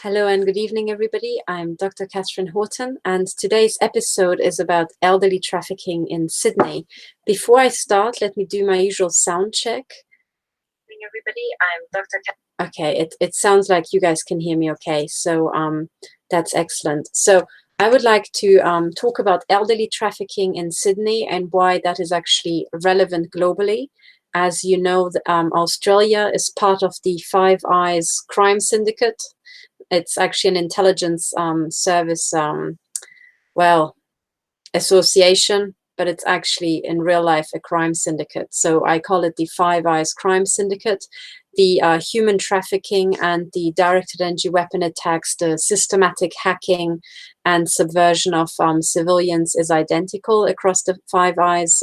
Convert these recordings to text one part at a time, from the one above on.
Hello and good evening, everybody. I'm Dr. Katherine Horton, and today's episode is about elderly trafficking in Sydney. Before I start, let me do my usual sound check. Good evening, everybody. I'm Dr. Okay, it sounds like you guys can hear me okay, so that's excellent. So I would like to talk about elderly trafficking in Sydney and why that is actually relevant globally. As you know, Australia is part of the Five Eyes crime syndicate. It's actually an intelligence service, association, but it's actually in real life a crime syndicate. So I call it the Five Eyes crime syndicate. The human trafficking and the directed energy weapon attacks, the systematic hacking and subversion of civilians is identical across the Five Eyes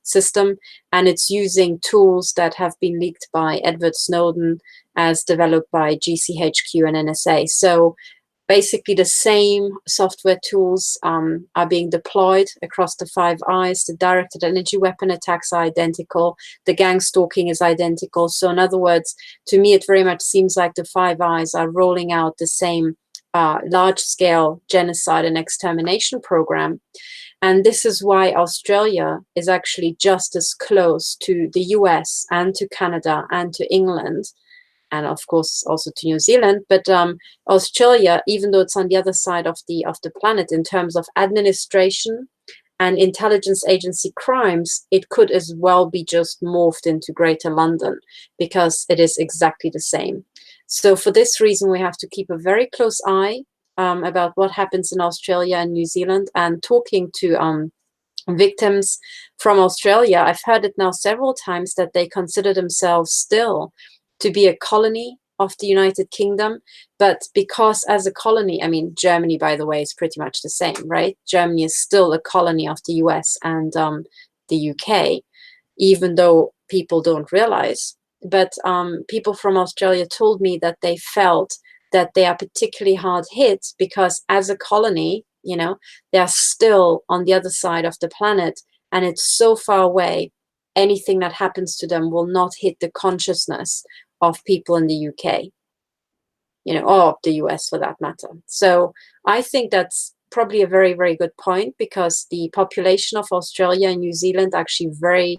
system, and it's using tools that have been leaked by Edward Snowden as developed by GCHQ and NSA. So basically the same software tools are being deployed across the Five Eyes. The directed energy weapon attacks are identical. The gang stalking is identical. So in other words, to me, it very much seems like the Five Eyes are rolling out the same large-scale genocide and extermination program. And this is why Australia is actually just as close to the US and to Canada and to England, and of course also to New Zealand. But Australia, even though it's on the other side of the planet in terms of administration and intelligence agency crimes, it could as well be just morphed into Greater London because it is exactly the same. So for this reason, we have to keep a very close eye about what happens in Australia and New Zealand. And talking to victims from Australia, I've heard it now several times that they consider themselves still to be a colony of the United Kingdom, but because as a colony, I mean, Germany, by the way, is pretty much the same, right? Germany is still a colony of the US and the UK, even though people don't realize. But people from Australia told me that they felt that they are particularly hard hit because as a colony, you know, they are still on the other side of the planet and it's so far away, anything that happens to them will not hit the consciousness of people in the UK, you know, or the US for that matter. So I think that's probably a very, very good point because the population of Australia and New Zealand actually very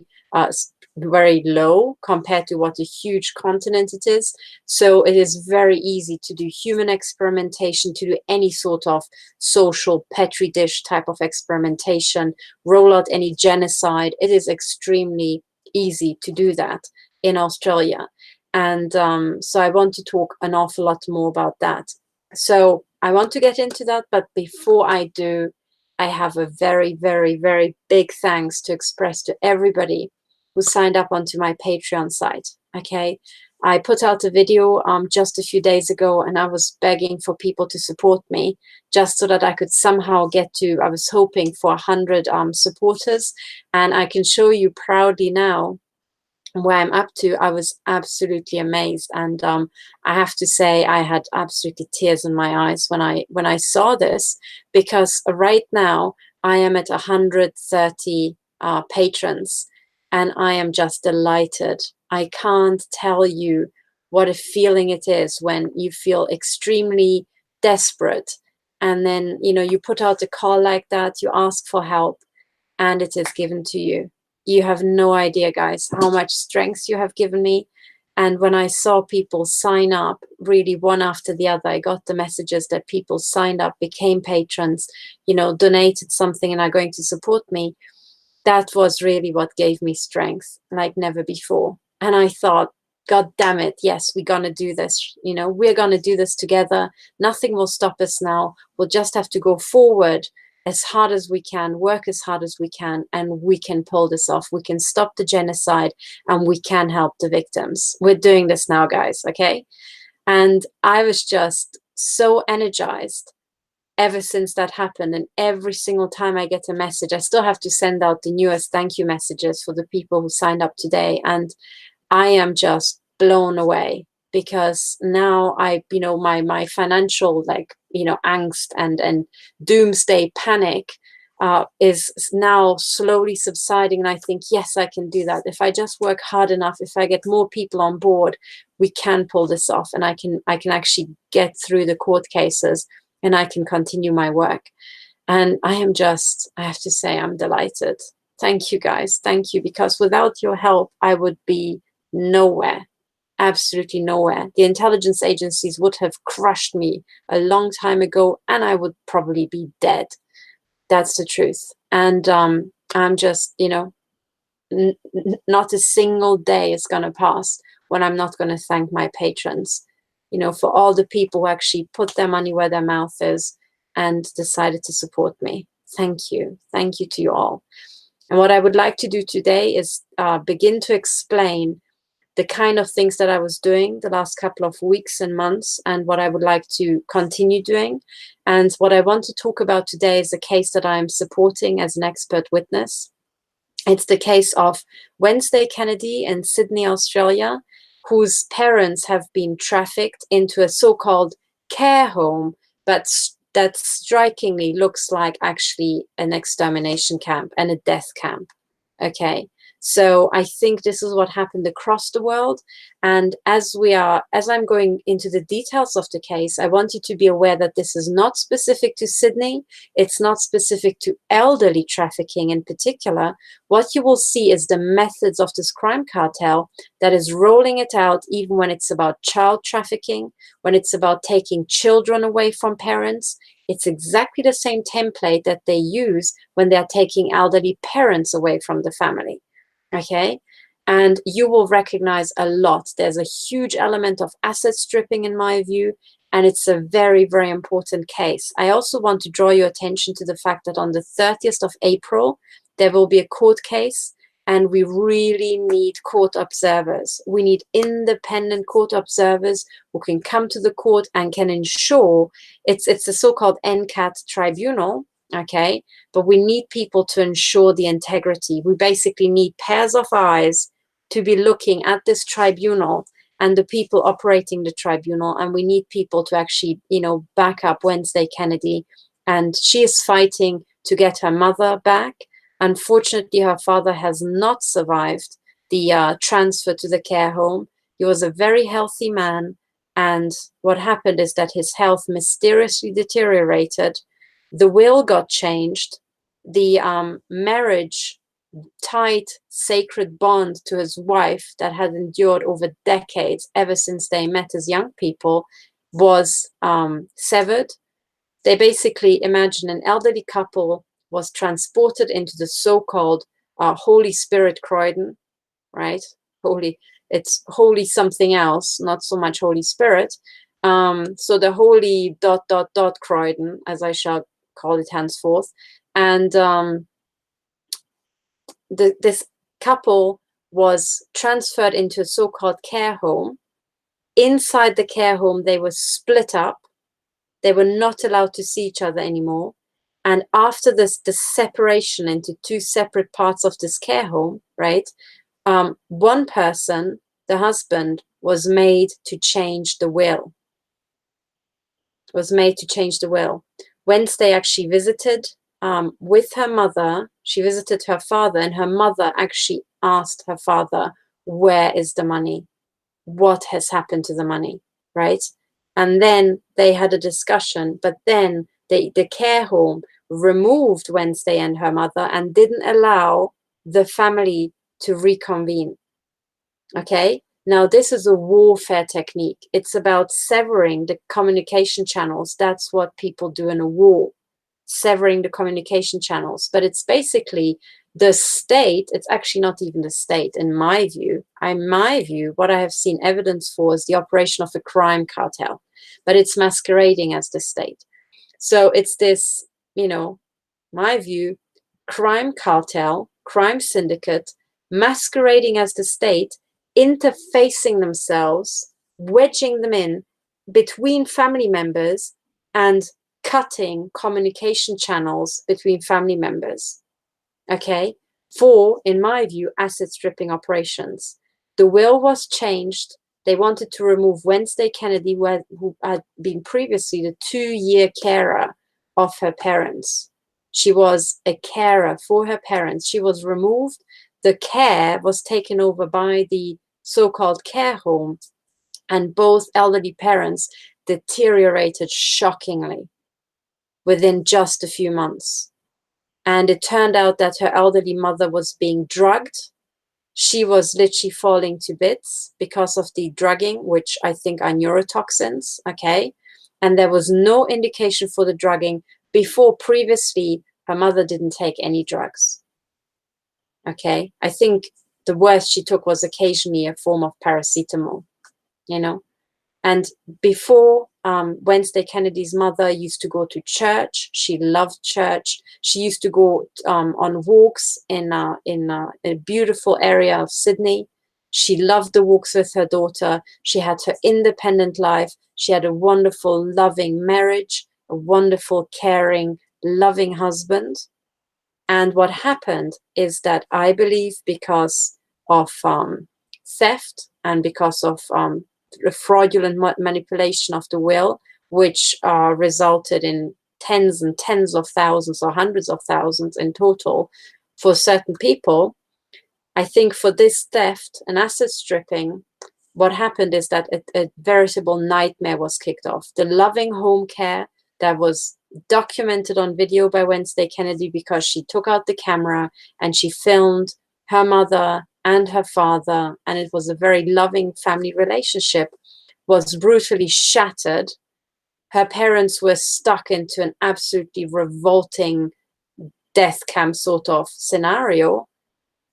low compared to what a huge continent it is. So it is very easy to do human experimentation, to do any sort of social petri dish type of experimentation, roll out any genocide. It is extremely easy to do that in Australia. And so I want to talk an awful lot more about that. So I want to get into that, but before I do, I have a very, very, very big thanks to express to everybody who signed up onto my Patreon site. Okay, I put out a video just a few days ago, and I was begging for people to support me just so that I could somehow get to, I was hoping for 100 supporters, and I can show you proudly now where I'm up to. I was absolutely amazed, and I have to say I had absolutely tears in my eyes when I saw this, because right now I am at 130 patrons, and I am just delighted. I can't tell you what a feeling it is when you feel extremely desperate, and then you put out a call like that, you ask for help, and it is given to you. You have no idea, guys, how much strength you have given me. And when I saw people sign up, really one after the other, I got the messages that people signed up, became patrons, donated something and are going to support me. That was really what gave me strength like never before. And I thought, God damn it, yes, we're going to do this. We're going to do this together. Nothing will stop us now. We'll just have to go forward as hard as we can, work as hard as we can, and we can pull this off. We can stop the genocide and we can help the victims. We're doing this now, guys, okay? And I was just so energized ever since that happened. And every single time I get a message, I still have to send out the newest thank you messages for the people who signed up today. And I am just blown away, because now my financial angst and doomsday panic is now slowly subsiding. And I think, yes, I can do that. If I just work hard enough, if I get more people on board, we can pull this off, and I can actually get through the court cases, and I can continue my work. And I have to say, I'm delighted. Thank you, guys. Thank you, because without your help, I would be nowhere. Absolutely nowhere. The intelligence agencies would have crushed me a long time ago, and I would probably be dead. That's the truth. And I'm just, not a single day is going to pass when I'm not going to thank my patrons, for all the people who actually put their money where their mouth is and decided to support me. Thank you. Thank you to you all. And what I would like to do today is begin to explain the kind of things that I was doing the last couple of weeks and months, and what I would like to continue doing. And what I want to talk about today is a case that I'm supporting as an expert witness. It's the case of Wednesday Kennedy in Sydney, Australia, whose parents have been trafficked into a so-called care home, but that strikingly looks like actually an extermination camp and a death camp. Okay. So I think this is what happened across the world. And as I'm going into the details of the case, I want you to be aware that this is not specific to Sydney. It's not specific to elderly trafficking in particular. What you will see is the methods of this crime cartel that is rolling it out, even when it's about child trafficking, when it's about taking children away from parents. It's exactly the same template that they use when they're taking elderly parents away from the family. Okay, and you will recognize a lot. There's a huge element of asset stripping in my view, and it's a very, very important case. I also want to draw your attention to the fact that on the 30th of April, there will be a court case, and we really need court observers. We need independent court observers who can come to the court and can ensure it's the so-called NCAT tribunal. Okay, but we need people to ensure the integrity. We basically need pairs of eyes to be looking at this tribunal and the people operating the tribunal. And we need people to actually, back up Wednesday Kennedy. And she is fighting to get her mother back. Unfortunately, her father has not survived the transfer to the care home. He was a very healthy man. And what happened is that his health mysteriously deteriorated. The will got changed. The marriage, tight, sacred bond to his wife that had endured over decades, ever since they met as young people, was severed. They basically imagine an elderly couple was transported into the so-called Holy Spirit Croydon, right? It's holy something else, not so much Holy Spirit. So the holy ... Croydon, as I shall call it henceforth. And this couple was transferred into a so-called care home. Inside the care home, they were split up. They were not allowed to see each other anymore. And after the separation into two separate parts of this care home, right, one person, the husband, was made to change the will. Wednesday actually visited with her mother. She visited her father, and her mother actually asked her father, where is the money? What has happened to the money, right? And then they had a discussion, but then the care home removed Wednesday and her mother and didn't allow the family to reconvene. Okay? Now, this is a warfare technique. It's about severing the communication channels. That's what people do in a war, severing the communication channels. But it's basically the state. It's actually not even the state, in my view. What I have seen evidence for is the operation of a crime cartel, but it's masquerading as the state. So it's this, my view, crime cartel, crime syndicate, masquerading as the state, interfacing themselves, wedging them in between family members and cutting communication channels between family members. Okay, for, in my view, asset stripping operations. The will was changed. They wanted to remove Wednesday Kennedy, who had been previously the 2-year carer of her parents. She was a carer for her parents. She was removed. The care was taken over by the so-called care home, and both elderly parents deteriorated shockingly within just a few months. And it turned out that her elderly mother was being drugged. She was literally falling to bits because of the drugging, which I think are neurotoxins, okay? And there was no indication for the drugging before. Previously, her mother didn't take any drugs, okay? I think the worst she took was occasionally a form of paracetamol, you know? And before, Wednesday Kennedy's mother used to go to church. She loved church. She used to go on walks in a beautiful area of Sydney. She loved the walks with her daughter. She had her independent life. She had a wonderful, loving marriage, a wonderful, caring, loving husband. And what happened is that, I believe, because of theft and because of fraudulent manipulation of the will, which resulted in tens and tens of thousands or hundreds of thousands in total for certain people. I think for this theft and asset stripping, what happened is that a veritable nightmare was kicked off. The loving home care that was documented on video by Wednesday Kennedy, because she took out the camera and she filmed her mother and her father, and it was a very loving family relationship, was brutally shattered. Her parents were stuck into an absolutely revolting death camp sort of scenario.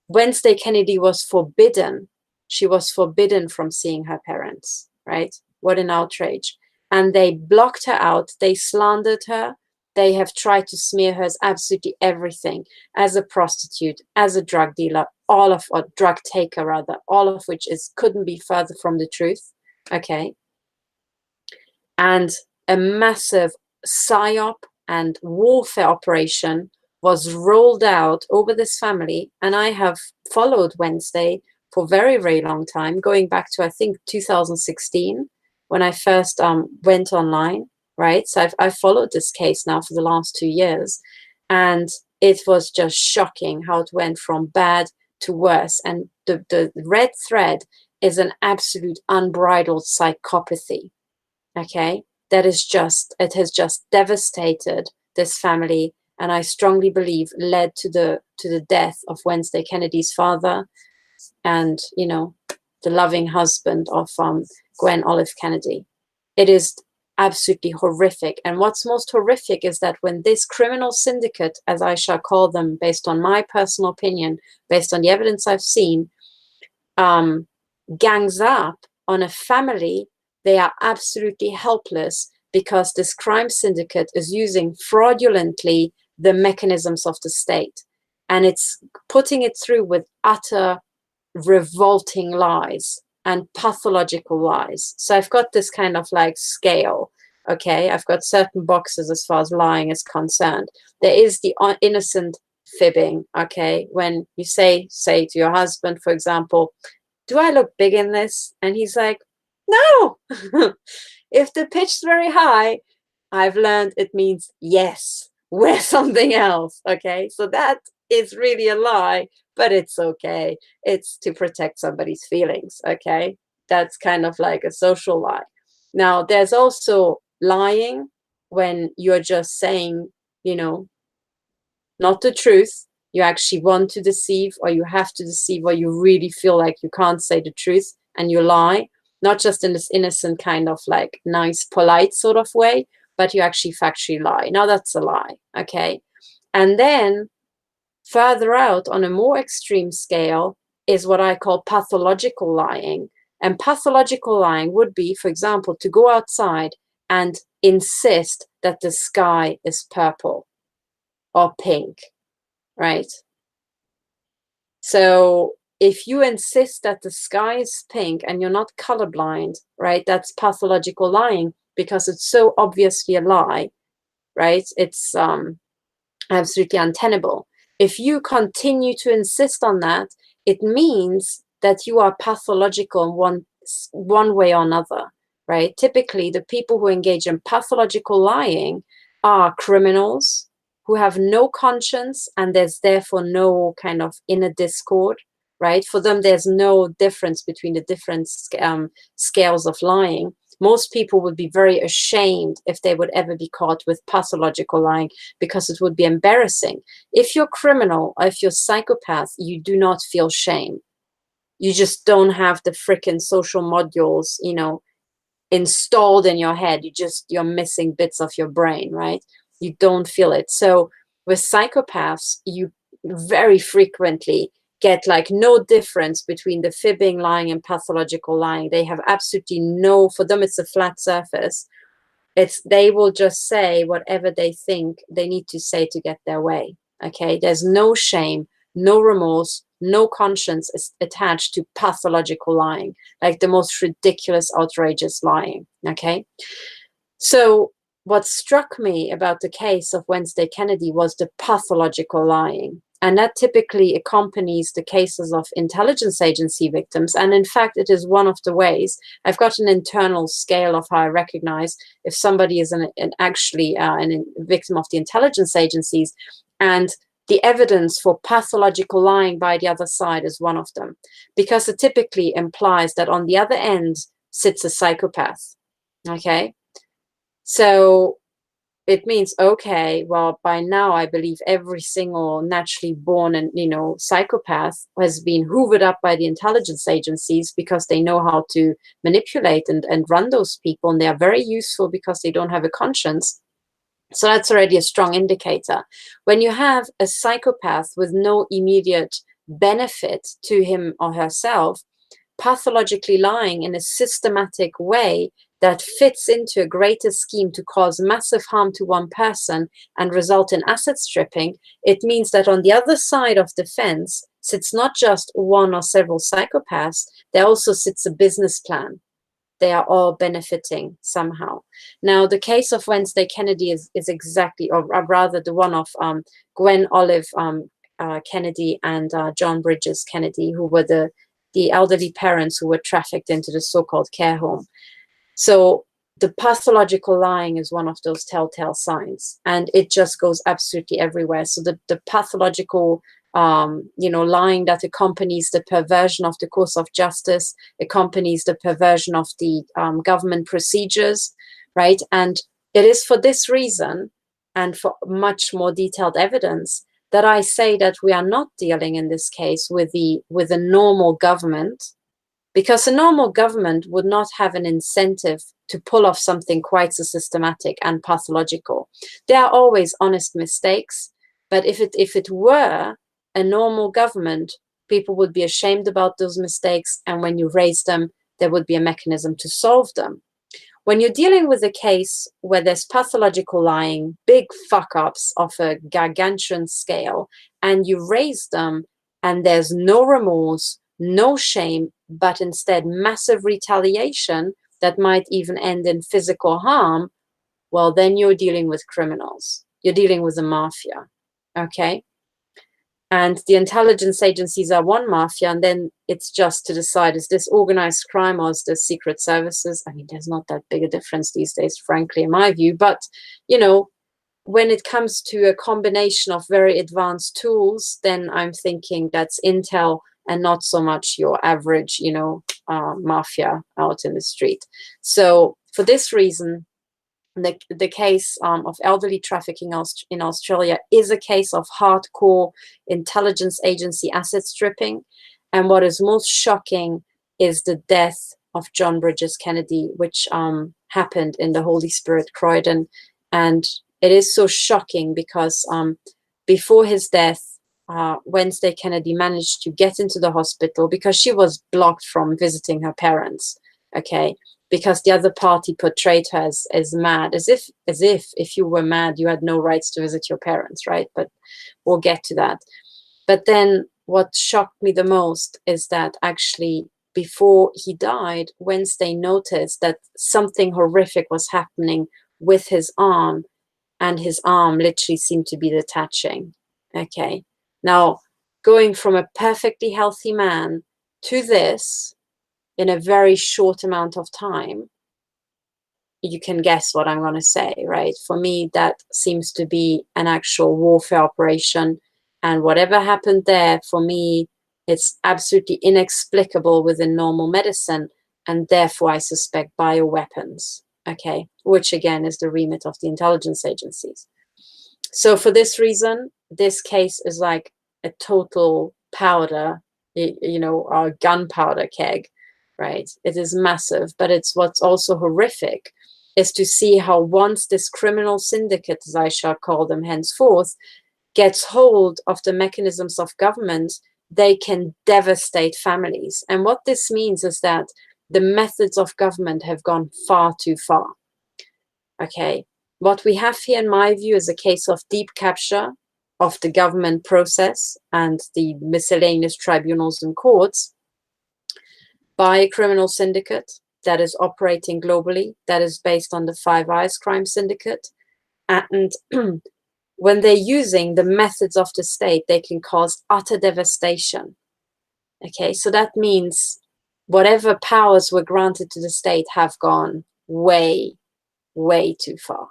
Wednesday Kennedy was forbidden. She was forbidden from seeing her parents, right? What an outrage. And they blocked her out. They slandered her. They have tried to smear her as absolutely everything, as a prostitute, as a drug dealer, all of, or drug taker rather, all of which couldn't be further from the truth, okay? And a massive psyop and warfare operation was rolled out over this family. And I have followed Wednesday for a very, very long time, going back to, I think, 2016, when I first went online, right? So I've followed this case now for the last 2 years. And it was just shocking how it went from bad to worse. And the red thread is an absolute unbridled psychopathy, okay? That is just, it has just devastated this family, and I strongly believe led to the death of Wednesday Kennedy's father and, you know, the loving husband of Gwen Olive Kennedy. It is absolutely horrific. And what's most horrific is that when this criminal syndicate, as I shall call them, based on my personal opinion, based on the evidence I've seen, gangs up on a family, they are absolutely helpless, because this crime syndicate is using fraudulently the mechanisms of the state, and it's putting it through with utter revolting lies and pathological lies. So I've got this kind of like scale, okay? I've got certain boxes as far as lying is concerned. There is the innocent fibbing, okay? When you say to your husband, for example, do I look big in this? And he's like, no. If the pitch's very high, I've learned it means yes, wear something else, okay? So that is really a lie, but it's okay. It's to protect somebody's feelings, okay? That's kind of like a social lie. Now, there's also lying when you're just saying, you know, not the truth. You actually want to deceive, or you have to deceive, or you really feel like you can't say the truth and you lie. Not just in this innocent kind of like nice, polite sort of way, but you actually factually lie. Now that's a lie, okay? And then further out on a more extreme scale is what I call pathological lying. And pathological lying would be, for example, to go outside and insist that the sky is purple or pink, right? So if you insist that the sky is pink and you're not colorblind, right, that's pathological lying, because it's so obviously a lie, right? It's absolutely untenable. If you continue to insist on that, it means that you are pathological in one way or another, right? Typically, the people who engage in pathological lying are criminals who have no conscience, and there's therefore no kind of inner discord, right? For them, there's no difference between the different scales of lying. Most people would be very ashamed if they would ever be caught with pathological lying, because it would be embarrassing. If you're criminal, or if you're psychopath, you do not feel shame. You just don't have the freaking social modules, you know, installed in your head. You're missing bits of your brain, right? You don't feel it. So with psychopaths, you very frequently get like no difference between the fibbing, lying, and pathological lying. They have absolutely no, for them it's a flat surface. They will just say whatever they think they need to say to get their way. Okay, there's no shame, no remorse, no conscience is attached to pathological lying, like the most ridiculous, outrageous lying. Okay, so what struck me about the case of Wednesday Kennedy was the pathological lying. And that typically accompanies the cases of intelligence agency victims. And in fact, it is one of the ways. I've got an internal scale of how I recognize if somebody is actually a victim of the intelligence agencies. And the evidence for pathological lying by the other side is one of them, because it typically implies that on the other end sits a psychopath. Okay. So it means, okay, well, by now I believe every single naturally born and, you know, psychopath has been hoovered up by the intelligence agencies, because they know how to manipulate and run those people, and they are very useful because they don't have a conscience. So that's already a strong indicator. When you have a psychopath with no immediate benefit to him or herself, pathologically lying in a systematic way that fits into a greater scheme to cause massive harm to one person and result in asset stripping, it means that on the other side of the fence sits not just one or several psychopaths, there also sits a business plan. They are all benefiting somehow. Now, the case of Wednesday Kennedy is exactly, or rather the one of Gwen Olive Kennedy and John Bridges Kennedy, who were the elderly parents who were trafficked into the so-called care home. So the pathological lying is one of those telltale signs, and it just goes absolutely everywhere. So the pathological lying that accompanies the perversion of the course of justice, accompanies the perversion of the government procedures, right? And it is for this reason, and for much more detailed evidence, that I say that we are not dealing in this case with a normal government, because a normal government would not have an incentive to pull off something quite so systematic and pathological. There are always honest mistakes, but if it were a normal government, people would be ashamed about those mistakes, and when you raise them, there would be a mechanism to solve them. When you're dealing with a case where there's pathological lying, big fuck-ups of a gargantuan scale, and you raise them, and there's no remorse, no shame, but instead massive retaliation that might even end in physical harm, well, then you're dealing with criminals. You're dealing with a mafia, okay? And the intelligence agencies are one mafia, and then it's just to decide, is this organized crime or is this secret services? I mean, there's not that big a difference these days, frankly, in my view. But, you know, when it comes to a combination of very advanced tools, then I'm thinking that's intel and not so much your average, mafia out in the street. So for this reason, the case of elderly trafficking in Australia is a case of hardcore intelligence agency asset stripping. And what is most shocking is the death of John Bridges Kennedy, which happened in the Holy Spirit, Croydon. And it is so shocking because before his death, Wednesday Kennedy managed to get into the hospital because she was blocked from visiting her parents, okay? Because the other party portrayed her as mad, as if you were mad, you had no rights to visit your parents, right? But we'll get to that. But then what shocked me the most is that actually before he died, Wednesday noticed that something horrific was happening with his arm, and his arm literally seemed to be detaching, okay? Now, going from a perfectly healthy man to this, in a very short amount of time, you can guess what I'm going to say, right? For me, that seems to be an actual warfare operation. And whatever happened there, for me, it's absolutely inexplicable within normal medicine. And therefore, I suspect bioweapons, okay? Which, again, is the remit of the intelligence agencies. So for this reason, this case is like a total powder, or gunpowder keg, right? It is massive, but it's what's also horrific is to see how once this criminal syndicate, as I shall call them henceforth, gets hold of the mechanisms of government, they can devastate families. And what this means is that the methods of government have gone far too far. Okay, what we have here, in my view, is a case of deep capture of the government process and the miscellaneous tribunals and courts by a criminal syndicate that is operating globally, that is based on the Five Eyes crime syndicate. And when they're using the methods of the state, they can cause utter devastation. Okay, so that means whatever powers were granted to the state have gone way, way too far.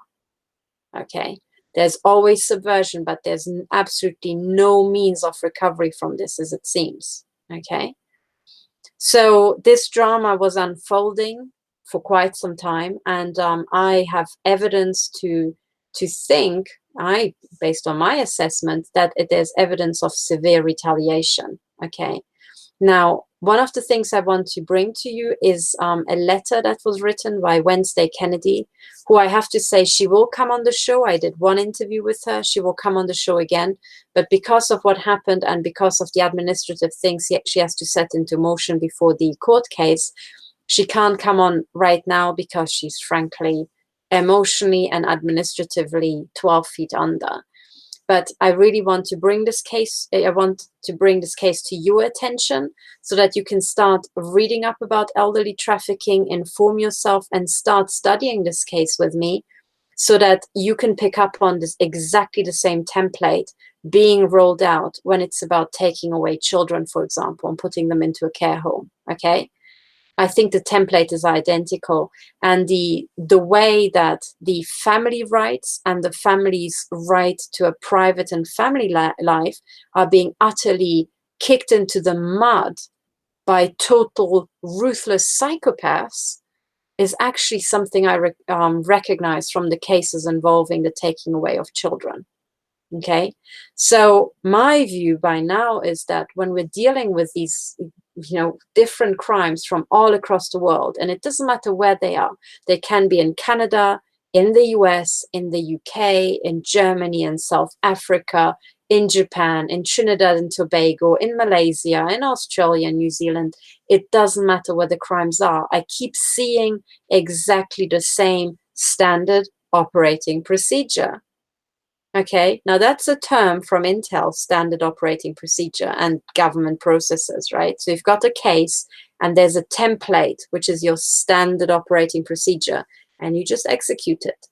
Okay, there's always subversion, but there's absolutely no means of recovery from this, as it seems. Okay, so this drama was unfolding for quite some time, and I have evidence to think, based on my assessment, that there's evidence of severe retaliation. Okay, now, one of the things I want to bring to you is a letter that was written by Wednesday Kennedy, who I have to say, she will come on the show. I did one interview with her. She will come on the show again. But because of what happened and because of the administrative things she has to set into motion before the court case, she can't come on right now because she's frankly emotionally and administratively 12 feet under. But I really want to bring this case, to your attention so that you can start reading up about elderly trafficking, inform yourself, and start studying this case with me so that you can pick up on this exactly the same template being rolled out when it's about taking away children, for example, and putting them into a care home, okay? I think the template is identical, and the way that the family rights and the family's right to a private and family life are being utterly kicked into the mud by total ruthless psychopaths is actually something I recognize from the cases involving the taking away of children. Okay, so my view by now is that when we're dealing with these, different crimes from all across the world, and it doesn't matter where they are, they can be in Canada, in the US, in the UK, in Germany, in South Africa, in Japan, in Trinidad and Tobago, in Malaysia, in Australia, New Zealand, it doesn't matter where the crimes are. I keep seeing exactly the same standard operating procedure. Okay, now that's a term from Intel, standard operating procedure, and government processes, right? So you've got a case and there's a template, which is your standard operating procedure, and you just execute it.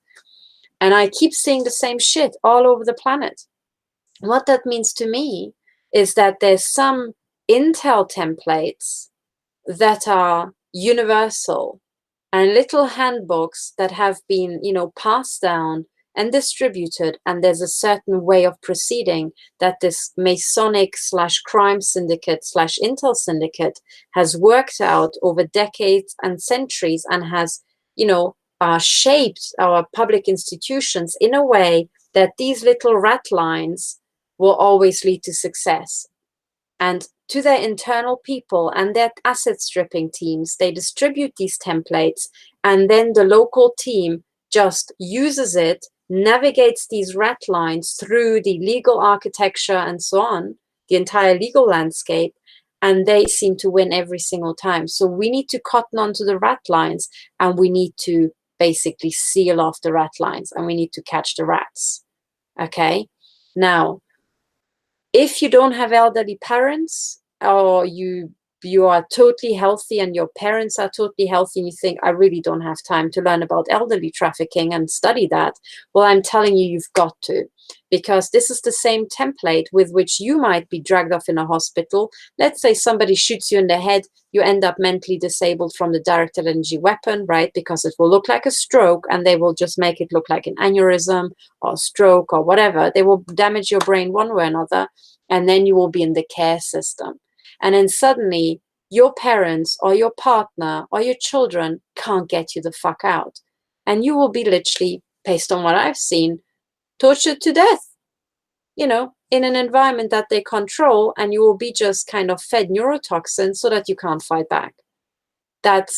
And I keep seeing the same shit all over the planet. What that means to me is that there's some Intel templates that are universal and little handbooks that have been, passed down and distributed, and there's a certain way of proceeding that this Masonic / crime syndicate / Intel syndicate has worked out over decades and centuries and has, shaped our public institutions in a way that these little rat lines will always lead to success. And to their internal people and their asset stripping teams, they distribute these templates, and then the local team just uses it, navigates these rat lines through the legal architecture and so on, the entire legal landscape, and they seem to win every single time. So we need to cotton onto the rat lines, and we need to basically seal off the rat lines, and we need to catch the rats. Okay? Now, if you don't have elderly parents, or you you are totally healthy and your parents are totally healthy and you think, I really don't have time to learn about elderly trafficking and study that. Well, I'm telling you, you've got to, because this is the same template with which you might be dragged off in a hospital. Let's say somebody shoots you in the head, you end up mentally disabled from the directed energy weapon, right? Because it will look like a stroke and they will just make it look like an aneurysm or stroke or whatever. They will damage your brain one way or another, and then you will be in the care system. And then suddenly your parents or your partner or your children can't get you the fuck out. And you will be literally, based on what I've seen, tortured to death, you know, in an environment that they control, and you will be just kind of fed neurotoxins so that you can't fight back. That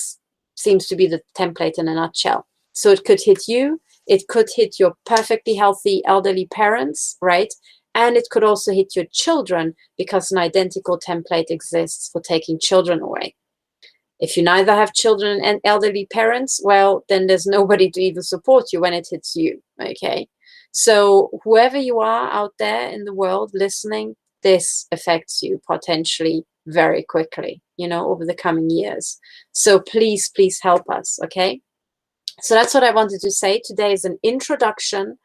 seems to be the template in a nutshell. So it could hit you, it could hit your perfectly healthy elderly parents, right? And it could also hit your children, because an identical template exists for taking children away. If you neither have children and elderly parents, well, then there's nobody to even support you when it hits you, okay? So whoever you are out there in the world listening, this affects you potentially very quickly, you know, over the coming years. So please, please help us, okay? So that's what I wanted to say. Today is an introduction.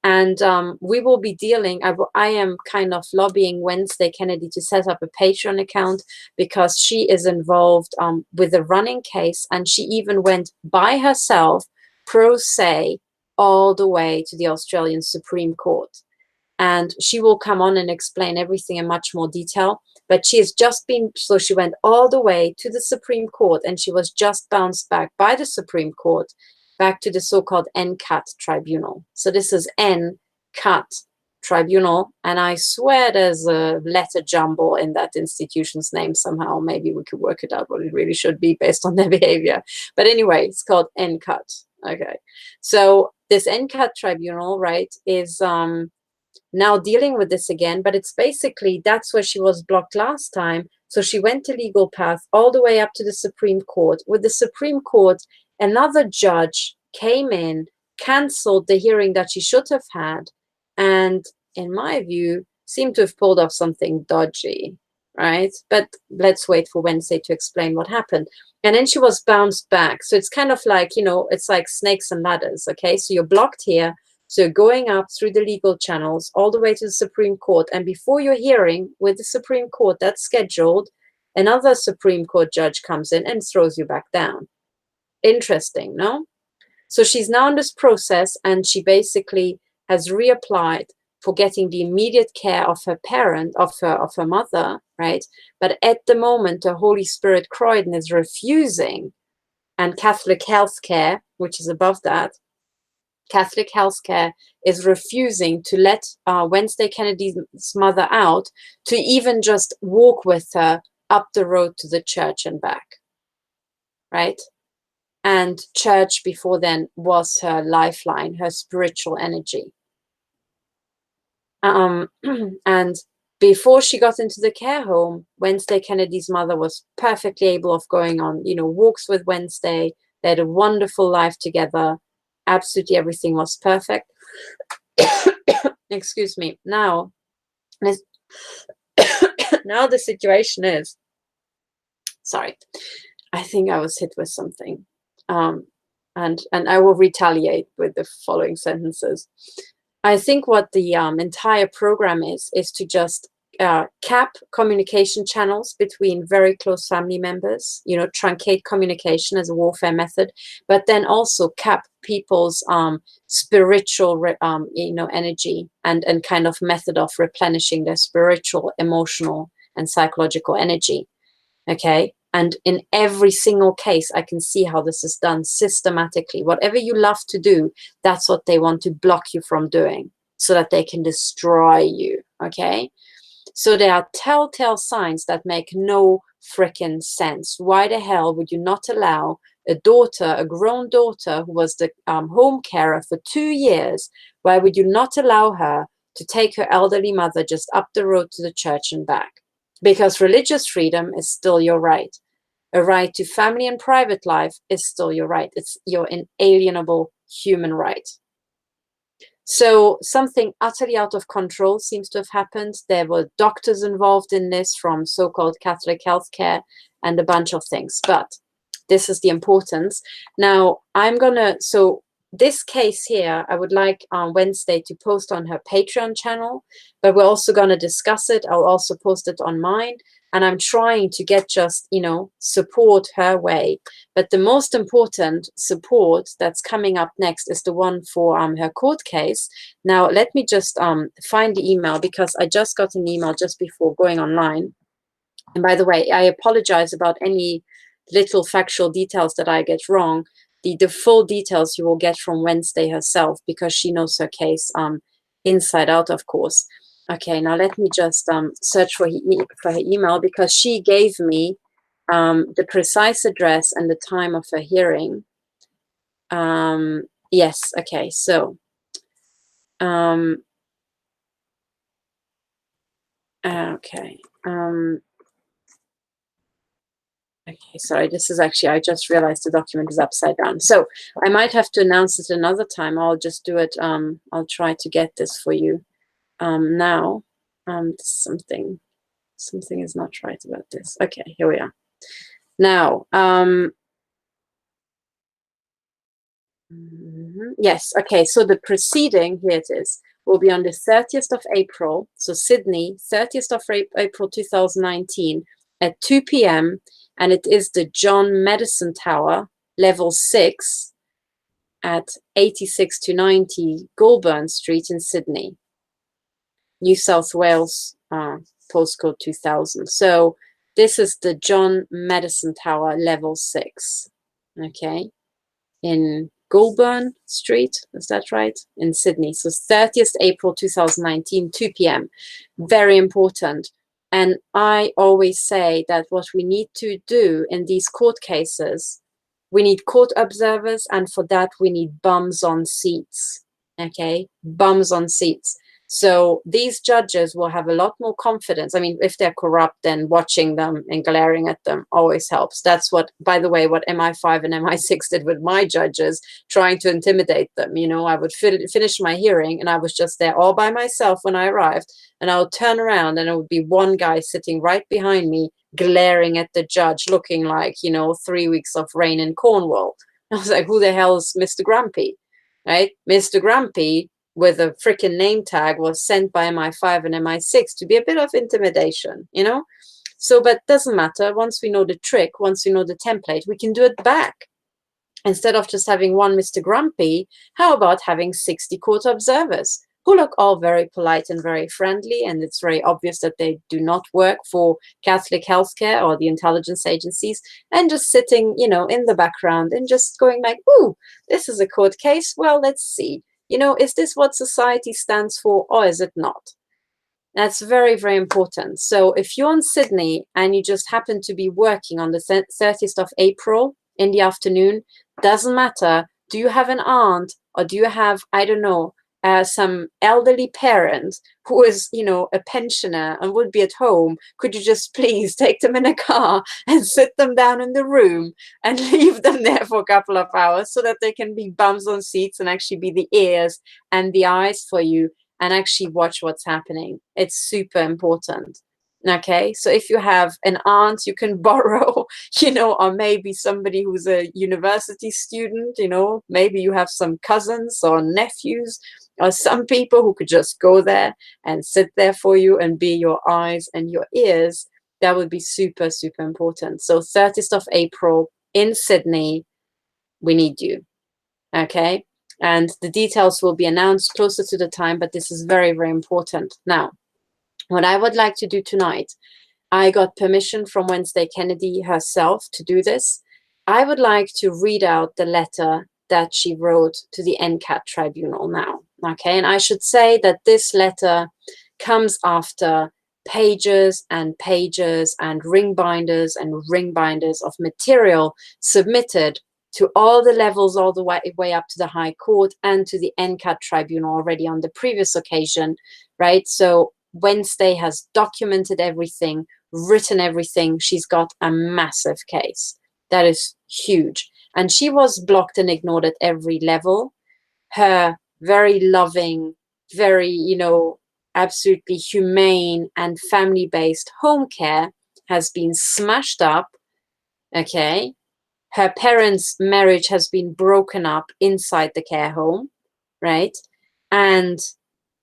And we will be dealing, I am kind of lobbying Wednesday Kennedy to set up a Patreon account, because she is involved with a running case. And she even went by herself, pro se, all the way to the Australian Supreme Court. And she will come on and explain everything in much more detail. But she has just been, so she went all the way to the Supreme Court, and she was just bounced back by the Supreme Court back to the so-called NCAT tribunal. So this is NCAT tribunal, and I swear there's a letter jumble in that institution's name somehow. Maybe we could work it out what it really should be based on their behavior. But anyway, it's called NCAT. Okay, so this NCAT tribunal, right, is now dealing with this again, but it's basically, that's where she was blocked last time. So she went the legal path all the way up to the Supreme Court. With the Supreme Court, another judge came in, cancelled the hearing that she should have had, and in my view, seemed to have pulled off something dodgy, right? But let's wait for Wednesday to explain what happened. And then she was bounced back. So it's kind of like, you know, it's like snakes and ladders, okay? So you're blocked here. So going up through the legal channels all the way to the Supreme Court. And before your hearing with the Supreme Court that's scheduled, another Supreme Court judge comes in and throws you back down. Interesting, no? So she's now in this process, and she basically has reapplied for getting the immediate care of her parent, of her mother, right? But at the moment, the Holy Spirit Croydon is refusing, and Catholic Healthcare, which is above that, Catholic Healthcare is refusing to let Wednesday Kennedy's mother out to even just walk with her up the road to the church and back, right? And church before then was her lifeline, her spiritual energy. And before she got into the care home, Wednesday Kennedy's mother was perfectly able of going on, you know, walks with Wednesday. They had a wonderful life together. Absolutely everything was perfect. Excuse me. Now the situation is, sorry, I think I was hit with something. And I will retaliate with the following sentences. I think what the entire program is to just cap communication channels between very close family members, you know, truncate communication as a warfare method, but then also cap people's spiritual, you know, energy and kind of method of replenishing their spiritual, emotional, and psychological energy. Okay. And in every single case, I can see how this is done systematically. Whatever you love to do, that's what they want to block you from doing so that they can destroy you, okay? So there are telltale signs that make no freaking sense. Why the hell would you not allow a daughter, a grown daughter who was the home carer for 2 years, why would you not allow her to take her elderly mother just up the road to the church and back? Because religious freedom is still your right. A right to family and private life is still your right. It's your inalienable human right. So something utterly out of control seems to have happened. There were doctors involved in this from so-called Catholic Healthcare, and a bunch of things. But this is the importance. Now, so this case here, I would like on Wednesday to post on her Patreon channel, but we're also going to discuss it. I'll also post it on mine. And I'm trying to get just, support her way. But the most important support that's coming up next is the one for her court case. Now, let me just find the email, because I just got an email just before going online. And by the way, I apologize about any little factual details that I get wrong. The full details you will get from Wednesday herself, because she knows her case inside out, of course. Okay, now let me just search for her email, because she gave me the precise address and the time of her hearing. Yes, okay, so okay. Okay, sorry, this is actually, I just realized the document is upside down. So I might have to announce it another time. I'll just do it. I'll try to get this for you now. Something is not right about this. Okay, here we are. Now, yes, okay, so the proceeding, here it is, will be on the 30th of April. So Sydney, 30th of April 2019 at 2 p.m. And it is the John Medicine Tower, level 6 at 86 to 90 Goulburn Street in Sydney, New South Wales, postcode 2000. So this is the John Medicine Tower, level 6, okay, in Goulburn Street, is that right? In Sydney. So 30th April 2019, 2 p.m. Very important. And I always say that what we need to do in these court cases, we need court observers, and for that we need bums on seats, okay? Bums on seats. So these judges will have a lot more confidence. I mean, if they're corrupt, then watching them and glaring at them always helps. That's what, by the way, what MI5 and MI6 did with my judges, trying to intimidate them. I would finish my hearing, and I was just there all by myself when I arrived, and I would turn around and it would be one guy sitting right behind me, glaring at the judge, looking like, 3 weeks of rain in Cornwall. I was like, who the hell is Mr. Grumpy? Right? Mr. Grumpy with a freaking name tag was sent by MI5 and MI6 to be a bit of intimidation, So, but doesn't matter. Once we know the trick, once we know the template, we can do it back. Instead of just having one Mr. Grumpy, how about having 60 court observers who look all very polite and very friendly, and it's very obvious that they do not work for Catholic healthcare or the intelligence agencies, and just sitting, in the background and just going like, ooh, this is a court case. Well, let's see. Is this what society stands for, or is it not? That's very, very important. So if you're in Sydney and you just happen to be working on the 30th of April in the afternoon, doesn't matter. Do you have an aunt, or do you have, I don't know, some elderly parent who is, a pensioner and would be at home? Could you just please take them in a car and sit them down in the room and leave them there for a couple of hours so that they can be bums on seats and actually be the ears and the eyes for you and actually watch what's happening? It's super important. Okay, so if you have an aunt you can borrow, or maybe somebody who's a university student, maybe you have some cousins or nephews or some people who could just go there and sit there for you and be your eyes and your ears, that would be super, super important. So 30th of April in Sydney, we need you. Okay, and the details will be announced closer to the time, but this is very, very important. Now, what I would like to do tonight, I got permission from Wednesday Kennedy herself to do this. I would like to read out the letter that she wrote to the NCAT tribunal now. Okay, and I should say that this letter comes after pages and pages and ring binders of material submitted to all the levels, all the way up to the High Court and to the NCAT tribunal already on the previous occasion, right? So Wednesday has documented everything, written everything. She's got a massive case. That is huge. And she was blocked and ignored at every level. Her very loving, very, absolutely humane and family-based home care has been smashed up Okay. Her parents' marriage has been broken up inside the care home, right? And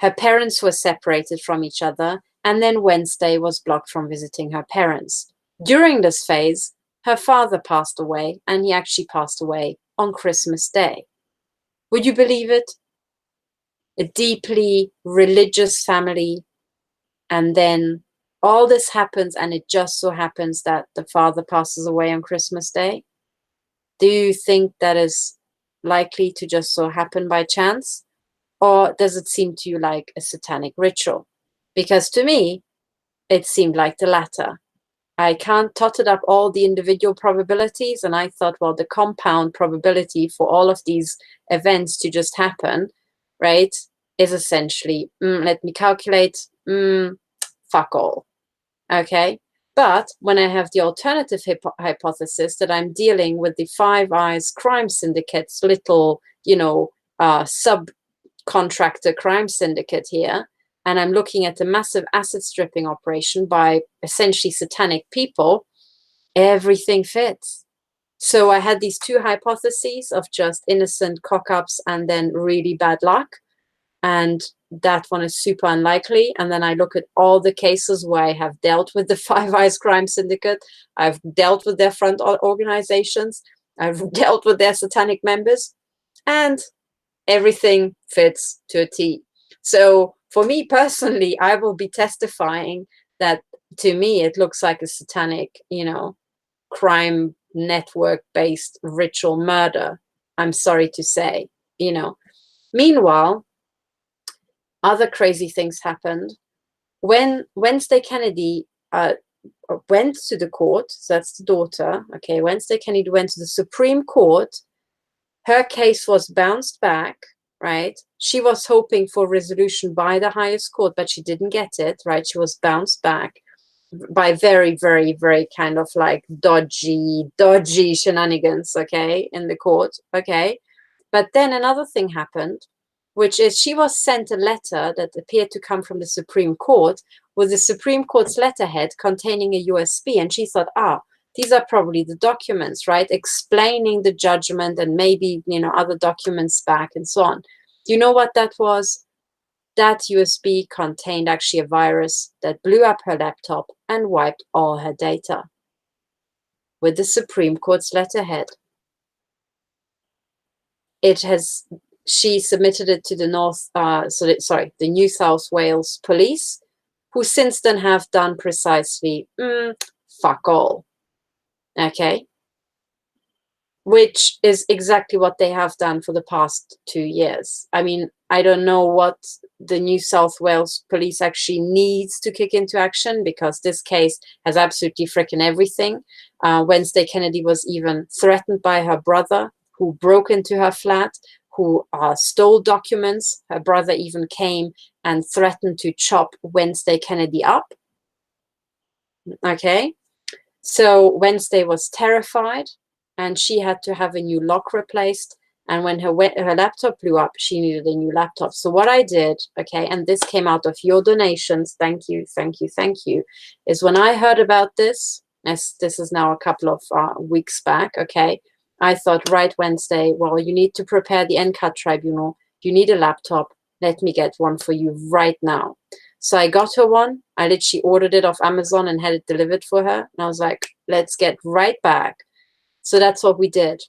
her parents were separated from each other. And then Wednesday was blocked from visiting her parents. During this phase, her father passed away, and he actually passed away on Christmas Day. Would you believe it? A deeply religious family. And then all this happens, and it just so happens that the father passes away on Christmas Day. Do you think that is likely to just so happen by chance? Or does it seem to you like a satanic ritual? Because to me, it seemed like the latter. I can't totted up all the individual probabilities, and I thought, well, the compound probability for all of these events to just happen, right, is essentially, let me calculate, fuck all. Okay. But when I have the alternative hypothesis that I'm dealing with the Five Eyes crime syndicate's little, subcontractor crime syndicate here, and I'm looking at a massive asset stripping operation by essentially satanic people, everything fits. So I had these two hypotheses of just innocent cock-ups and then really bad luck. And that one is super unlikely. And then I look at all the cases where I have dealt with the Five Eyes crime syndicate. I've dealt with their front organizations. I've dealt with their satanic members, and everything fits to a T. So for me personally, I will be testifying that to me, it looks like a satanic, crime network based ritual murder. I'm sorry to say, Meanwhile, other crazy things happened. When Wednesday Kennedy went to the court, so that's the daughter, okay, Wednesday Kennedy went to the Supreme Court, her case was bounced back, right? She was hoping for resolution by the highest court, but she didn't get it, right? She was bounced back by very, very, very kind of like dodgy shenanigans, okay, in the court, okay? But then another thing happened, which is she was sent a letter that appeared to come from the Supreme Court with the Supreme Court's letterhead containing a USB. And she thought, these are probably the documents, right? Explaining the judgment and maybe, other documents back and so on. Do you know what that was? That USB contained actually a virus that blew up her laptop and wiped all her data with the Supreme Court's letterhead. She submitted it to the the New South Wales police, who since then have done precisely fuck all. Okay. Which is exactly what they have done for the past 2 years. I mean, I don't know what the New South Wales police actually needs to kick into action, because this case has absolutely freaking everything. Wednesday Kennedy was even threatened by her brother, who broke into her flat, who stole documents. Her brother even came and threatened to chop Wednesday Kennedy up. Okay. So Wednesday was terrified, and she had to have a new lock replaced. And when her laptop blew up, she needed a new laptop. So what I did, okay, and this came out of your donations, thank you, is when I heard about this, as this is now a couple of weeks back, okay, I thought, right, Wednesday, well, you need to prepare the NCAT tribunal. You need a laptop. Let me get one for you right now. So I got her one. I literally ordered it off Amazon and had it delivered for her. And I was like, let's get right back. So that's what we did.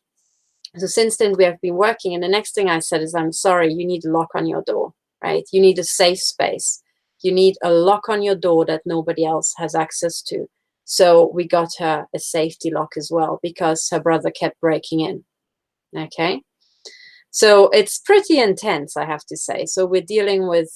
So since then, we have been working. And the next thing I said is, I'm sorry, you need a lock on your door, right? You need a safe space. You need a lock on your door that nobody else has access to. So we got her a safety lock as well, because her brother kept breaking in. Okay. So it's pretty intense, I have to say. So we're dealing with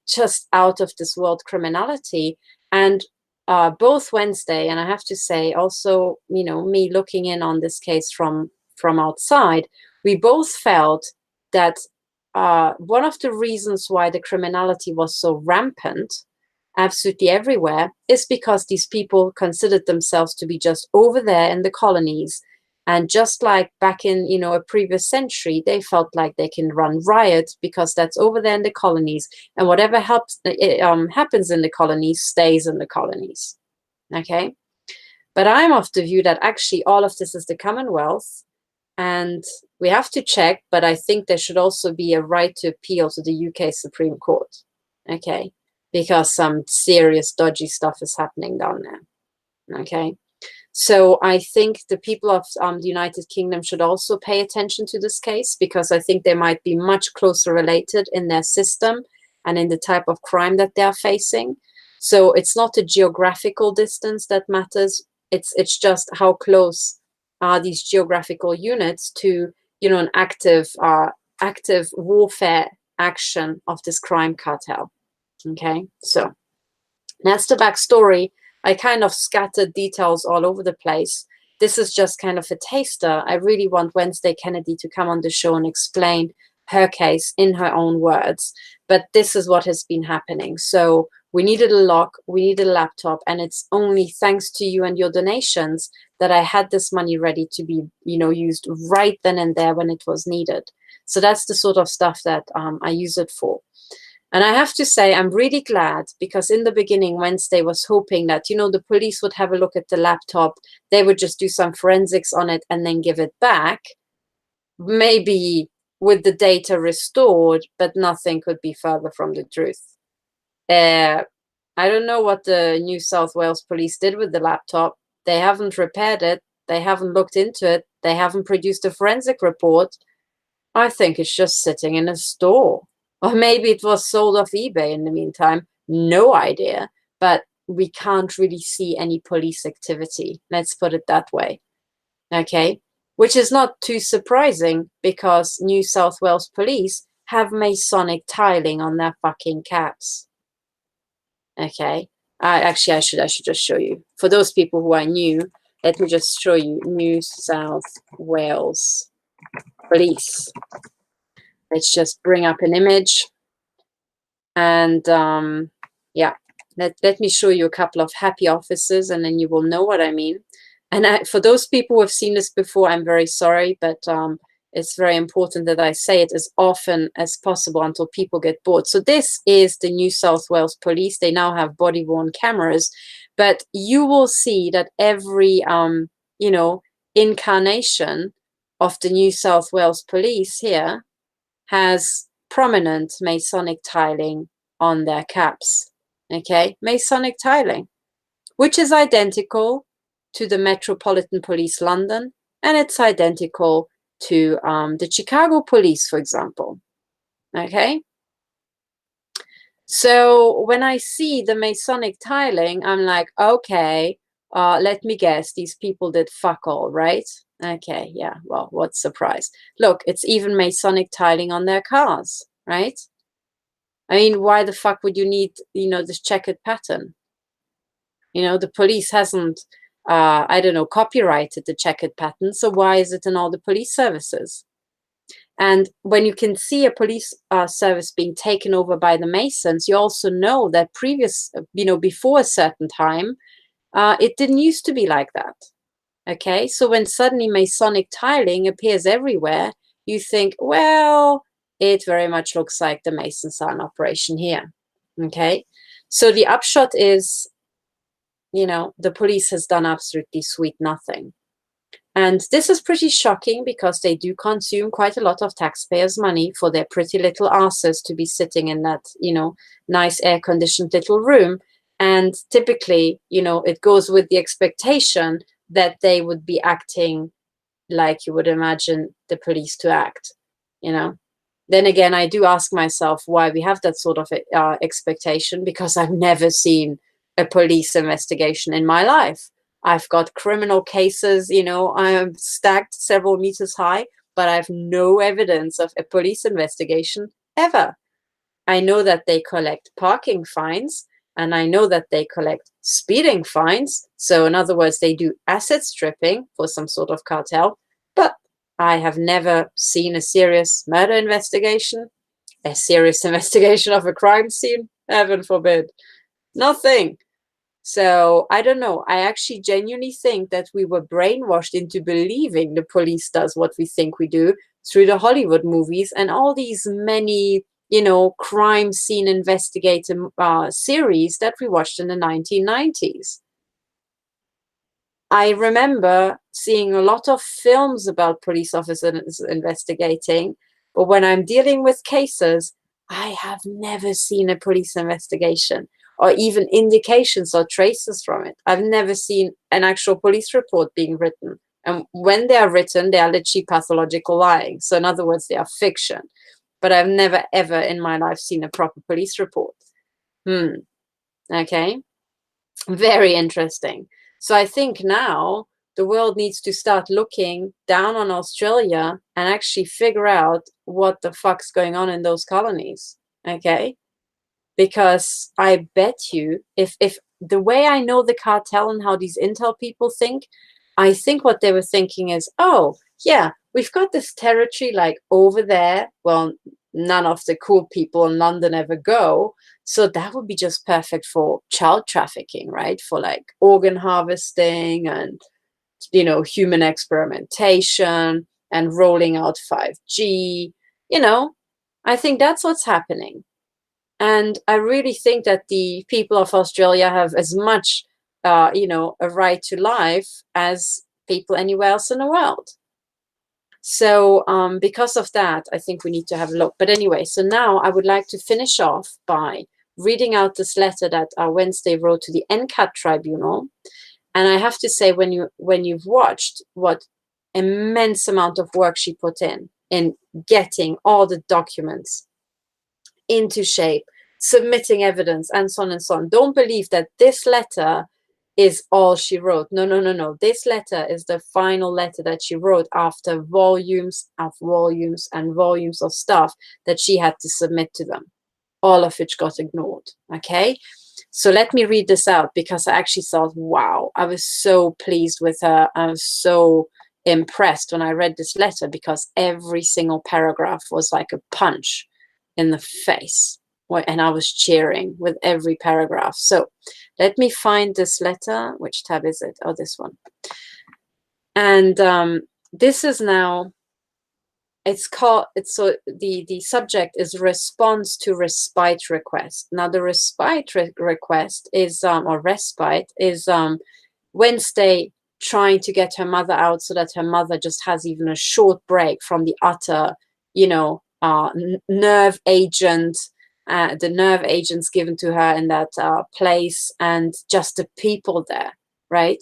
just out of this world criminality. And both Wednesday, and I have to say also, me looking in on this case from outside, we both felt that one of the reasons why the criminality was so rampant absolutely everywhere is because these people considered themselves to be just over there in the colonies. And just like back in, a previous century, they felt like they can run riot because that's over there in the colonies. And whatever happens in the colonies stays in the colonies. Okay. But I'm of the view that actually all of this is the Commonwealth, and we have to check, but I think there should also be a right to appeal to the UK Supreme Court, okay? Because some serious dodgy stuff is happening down there, okay? So I think the people of the United Kingdom should also pay attention to this case, because I think they might be much closer related in their system and in the type of crime that they're facing. So it's not a geographical distance that matters. It's just how close are these geographical units to, you know, an active warfare action of this crime cartel. Okay, so that's the backstory. I kind of scattered details all over the place. This is just kind of a taster. I really want Wednesday Kennedy to come on the show and explain her case in her own words. But this is what has been happening. So we needed a lock, we needed a laptop, and it's only thanks to you and your donations that I had this money ready to be, you know, used right then and there when it was needed. So that's the sort of stuff that I use it for. And I have to say, I'm really glad, because in the beginning, Wednesday was hoping that, you know, the police would have a look at the laptop, they would just do some forensics on it and then give it back, maybe with the data restored, but nothing could be further from the truth. I don't know what the New South Wales police did with the laptop. They haven't repaired it. They haven't looked into it. They haven't produced a forensic report. I think it's just sitting in a store. Or maybe it was sold off eBay in the meantime. No idea. But we can't really see any police activity. Let's put it that way. Okay? Which is not too surprising, because New South Wales police have Masonic tiling on their fucking caps. Okay? Actually, I should just show you. For those people who are new, let me just show you New South Wales police. Let's just bring up an image, and yeah, let me show you a couple of happy officers, and then you will know what I mean. And for those people who have seen this before, I'm very sorry, but it's very important that I say it as often as possible until people get bored. So this is the New South Wales police. They now have body-worn cameras, but you will see that every you know, incarnation of the New South Wales police here has prominent Masonic tiling on their caps. Okay, Masonic tiling, which is identical to the Metropolitan Police London, and it's identical to the Chicago Police, for example. Okay, so when I see the Masonic tiling, I'm like, okay, let me guess, these people did fuck all, right? Okay, yeah, well, what surprise. Look, it's even Masonic tiling on their cars, right? I mean, why the fuck would you need, you know, this checkered pattern? You know, the police hasn't, I don't know, copyrighted the checkered pattern, so why is it in all the police services? And when you can see a police service being taken over by the Masons, you also know that you know, before a certain time, it didn't used to be like that. Okay, so when suddenly Masonic tiling appears everywhere, you think, well, it very much looks like the Masons are in operation here. Okay, so the upshot is, you know, the police has done absolutely sweet nothing. And this is pretty shocking, because they do consume quite a lot of taxpayers' money for their pretty little asses to be sitting in that, you know, nice air-conditioned little room. And typically, you know, it goes with the expectation that they would be acting like you would imagine the police to act, you know. Then again, I do ask myself why we have that sort of expectation, because I've never seen a police investigation in my life. I've got criminal cases, you know, I am stacked several meters high, but I have no evidence of a police investigation ever. I know that they collect parking fines, and I know that they collect speeding fines. So in other words, they do asset stripping for some sort of cartel, but I have never seen a serious murder investigation, a serious investigation of a crime scene, heaven forbid, nothing. So I don't know. I actually genuinely think that we were brainwashed into believing the police does what we think we do through the Hollywood movies and all these many, you know, crime scene investigator series that we watched in the 1990s. I remember seeing a lot of films about police officers investigating, but when I'm dealing with cases, I have never seen a police investigation or even indications or traces from it. I've never seen an actual police report being written. And when they are written, they are literally pathological lying. So in other words, they are fiction. But I've never, ever in my life seen a proper police report. Okay. Very interesting. So I think now the world needs to start looking down on Australia and actually figure out what the fuck's going on in those colonies. Okay. Because I bet you if the way I know the cartel and how these intel people think, I think what they were thinking is, oh yeah, we've got this territory like over there. Well, none of the cool people in London ever go. So that would be just perfect for child trafficking, right? For like organ harvesting and, you know, human experimentation and rolling out 5G. You know, I think that's what's happening. And I really think that the people of Australia have as much, you know, a right to life as people anywhere else in the world. So because of that, I think we need to have a look. But anyway, so now I would like to finish off by reading out this letter that Wednesday wrote to the NCAT tribunal. And I have to say, when you've watched what immense amount of work she put in getting all the documents into shape, submitting evidence, and so on and so on, don't believe that this letter is all she wrote. No, no, no, no. This letter is the final letter that she wrote after volumes of volumes and volumes of stuff that she had to submit to them, all of which got ignored. Okay. So let me read this out because I actually thought, wow, I was so pleased with her. I was so impressed when I read this letter because every single paragraph was like a punch in the face. And I was cheering with every paragraph. So let me find this letter. Which tab is it? Oh, this one. And this is now, so the subject is response to respite request. Now the respite request is, or respite is Wednesday trying to get her mother out so that her mother just has even a short break from the utter, you know, nerve agent, the nerve agents given to her in that place, and just the people there, right?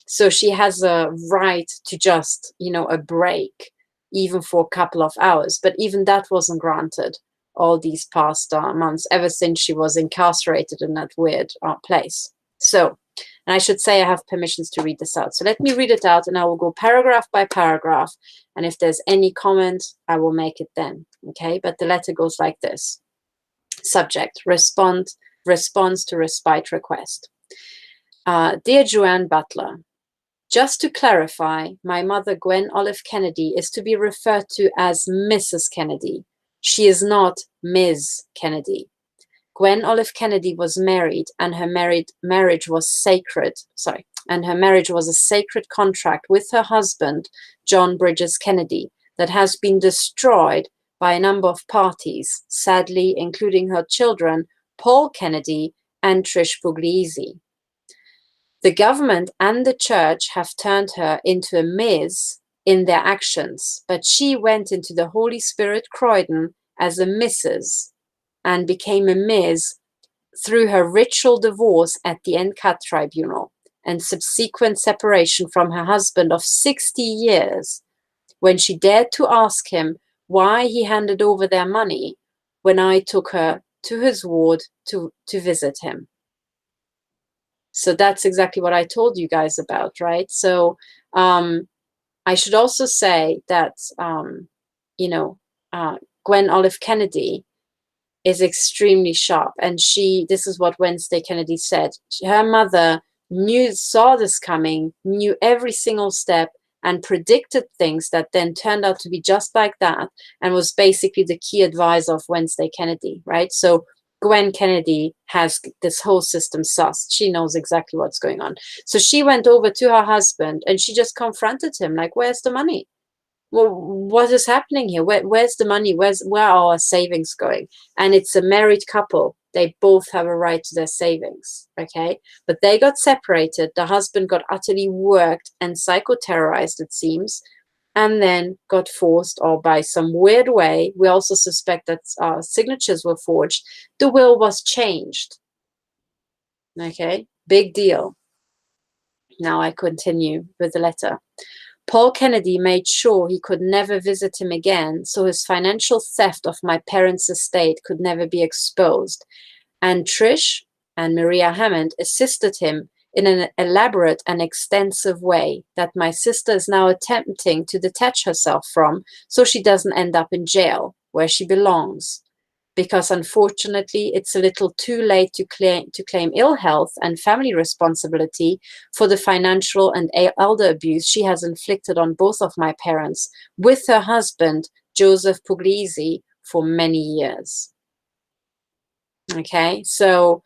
So she has a right to just, you know, a break, even for a couple of hours. But even that wasn't granted all these past months, ever since she was incarcerated in that weird place. So, and I should say I have permissions to read this out. So let me read it out and I will go paragraph by paragraph. And if there's any comment, I will make it then. Okay, but the letter goes like this. Subject, response to respite request. Dear Joanne Butler, just to clarify, my mother, Gwen Olive Kennedy, is to be referred to as Mrs. Kennedy. She is not Ms. Kennedy. Gwen Olive Kennedy was married, and her marriage was sacred. And her marriage was a sacred contract with her husband, John Bridges Kennedy, that has been destroyed by a number of parties, sadly, including her children, Paul Kennedy and Trish Puglisi. The government and the church have turned her into a Ms. in their actions, but she went into the Holy Spirit Croydon as a Mrs. and became a Ms. through her ritual divorce at the NCAT tribunal and subsequent separation from her husband of 60 years, when she dared to ask him why he handed over their money when I took her to his ward to visit him. So that's exactly what I told you guys about, right? So I should also say that, you know, Gwen Olive Kennedy is extremely sharp. And this is what Wednesday Kennedy said. Her mother saw this coming, knew every single step, and predicted things that then turned out to be just like that, and was basically the key advisor of Wednesday Kennedy, right? So Gwen Kennedy has this whole system sussed. She knows exactly what's going on. So she went over to her husband and she just confronted him, like, where's the money? Well, what is happening here? Where's the money? Where are our savings going? And it's a married couple. They both have a right to their savings, okay? But they got separated. The husband got utterly worked and psychoterrorized, it seems, and then got forced, or by some weird way, we also suspect that signatures were forged, the will was changed, okay? Big deal. Now I continue with the letter. Paul Kennedy made sure he could never visit him again, so his financial theft of my parents' estate could never be exposed. And Trish and Maria Hammond assisted him in an elaborate and extensive way that my sister is now attempting to detach herself from, so she doesn't end up in jail, where she belongs. Because unfortunately, it's a little too late to claim ill health and family responsibility for the financial and elder abuse she has inflicted on both of my parents with her husband, Joseph Puglisi, for many years. Okay, so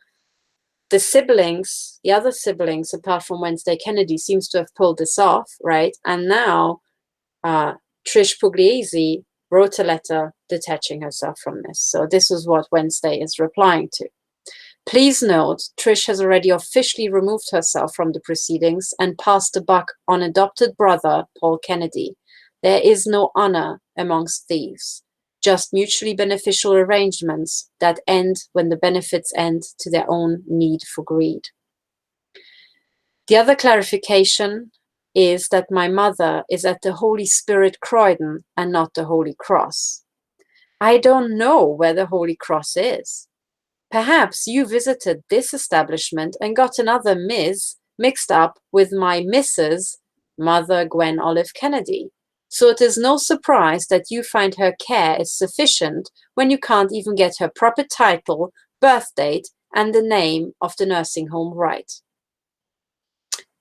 the siblings, the other siblings, apart from Wednesday Kennedy, seems to have pulled this off, right? And now Trish Puglisi wrote a letter detaching herself from this. So this is what Wednesday is replying to. Please note, Trish has already officially removed herself from the proceedings and passed the buck on adopted brother, Paul Kennedy. There is no honor amongst thieves, just mutually beneficial arrangements that end when the benefits end to their own need for greed. The other clarification is that my mother is at the Holy Spirit Croydon and not the Holy Cross. I don't know where the Holy Cross is. Perhaps you visited this establishment and got another Ms. mixed up with my Mrs. Mother Gwen Olive Kennedy. So it is no surprise that you find her care is sufficient when you can't even get her proper title, birth date, and the name of the nursing home right.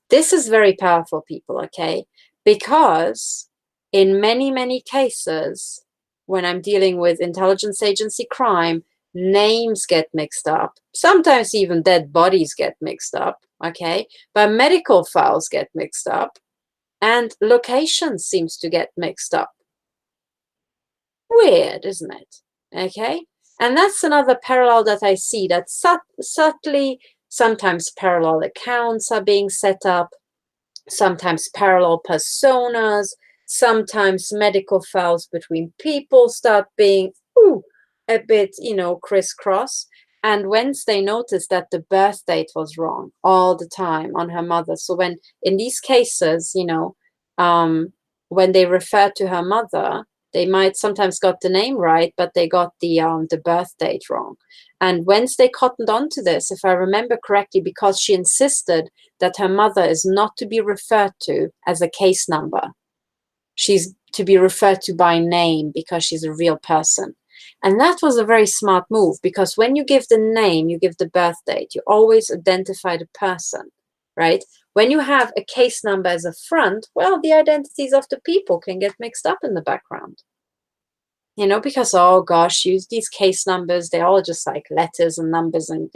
This is very powerful, people, okay? Because in many, many cases, when I'm dealing with intelligence agency crime, names get mixed up. Sometimes even dead bodies get mixed up, okay? But medical files get mixed up, and location seems to get mixed up. Weird, isn't it? Okay? And that's another parallel that I see, that subtly, sometimes parallel accounts are being set up, sometimes parallel personas, sometimes medical files between people start being a bit, crisscross. And Wednesday noticed that the birth date was wrong all the time on her mother. So when in these cases, when they refer to her mother, they might sometimes got the name right, but they got the birth date wrong. And Wednesday cottoned on to this, if I remember correctly, because she insisted that her mother is not to be referred to as a case number. She's to be referred to by name because she's a real person. And that was a very smart move, because when you give the name, you give the birth date, you always identify the person, right? When you have a case number as a front, well, the identities of the people can get mixed up in the background. Because, oh gosh, use these case numbers, they're all just like letters and numbers and,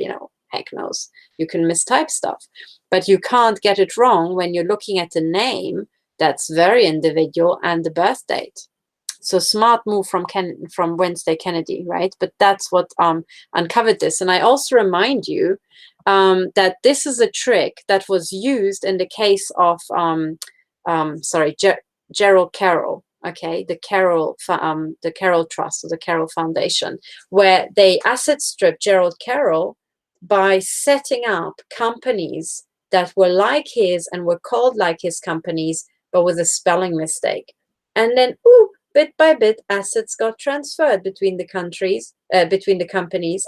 heck knows, you can mistype stuff. But you can't get it wrong when you're looking at a name that's very individual and the birth date. So smart move from Wednesday Kennedy, right? But that's what uncovered this. And I also remind you that this is a trick that was used in the case of, Gerald Carroll, okay, the Carroll Trust, or the Carroll Foundation, where they asset stripped Gerald Carroll by setting up companies that were like his and were called like his companies, but with a spelling mistake. And then, bit by bit, assets got transferred between the companies,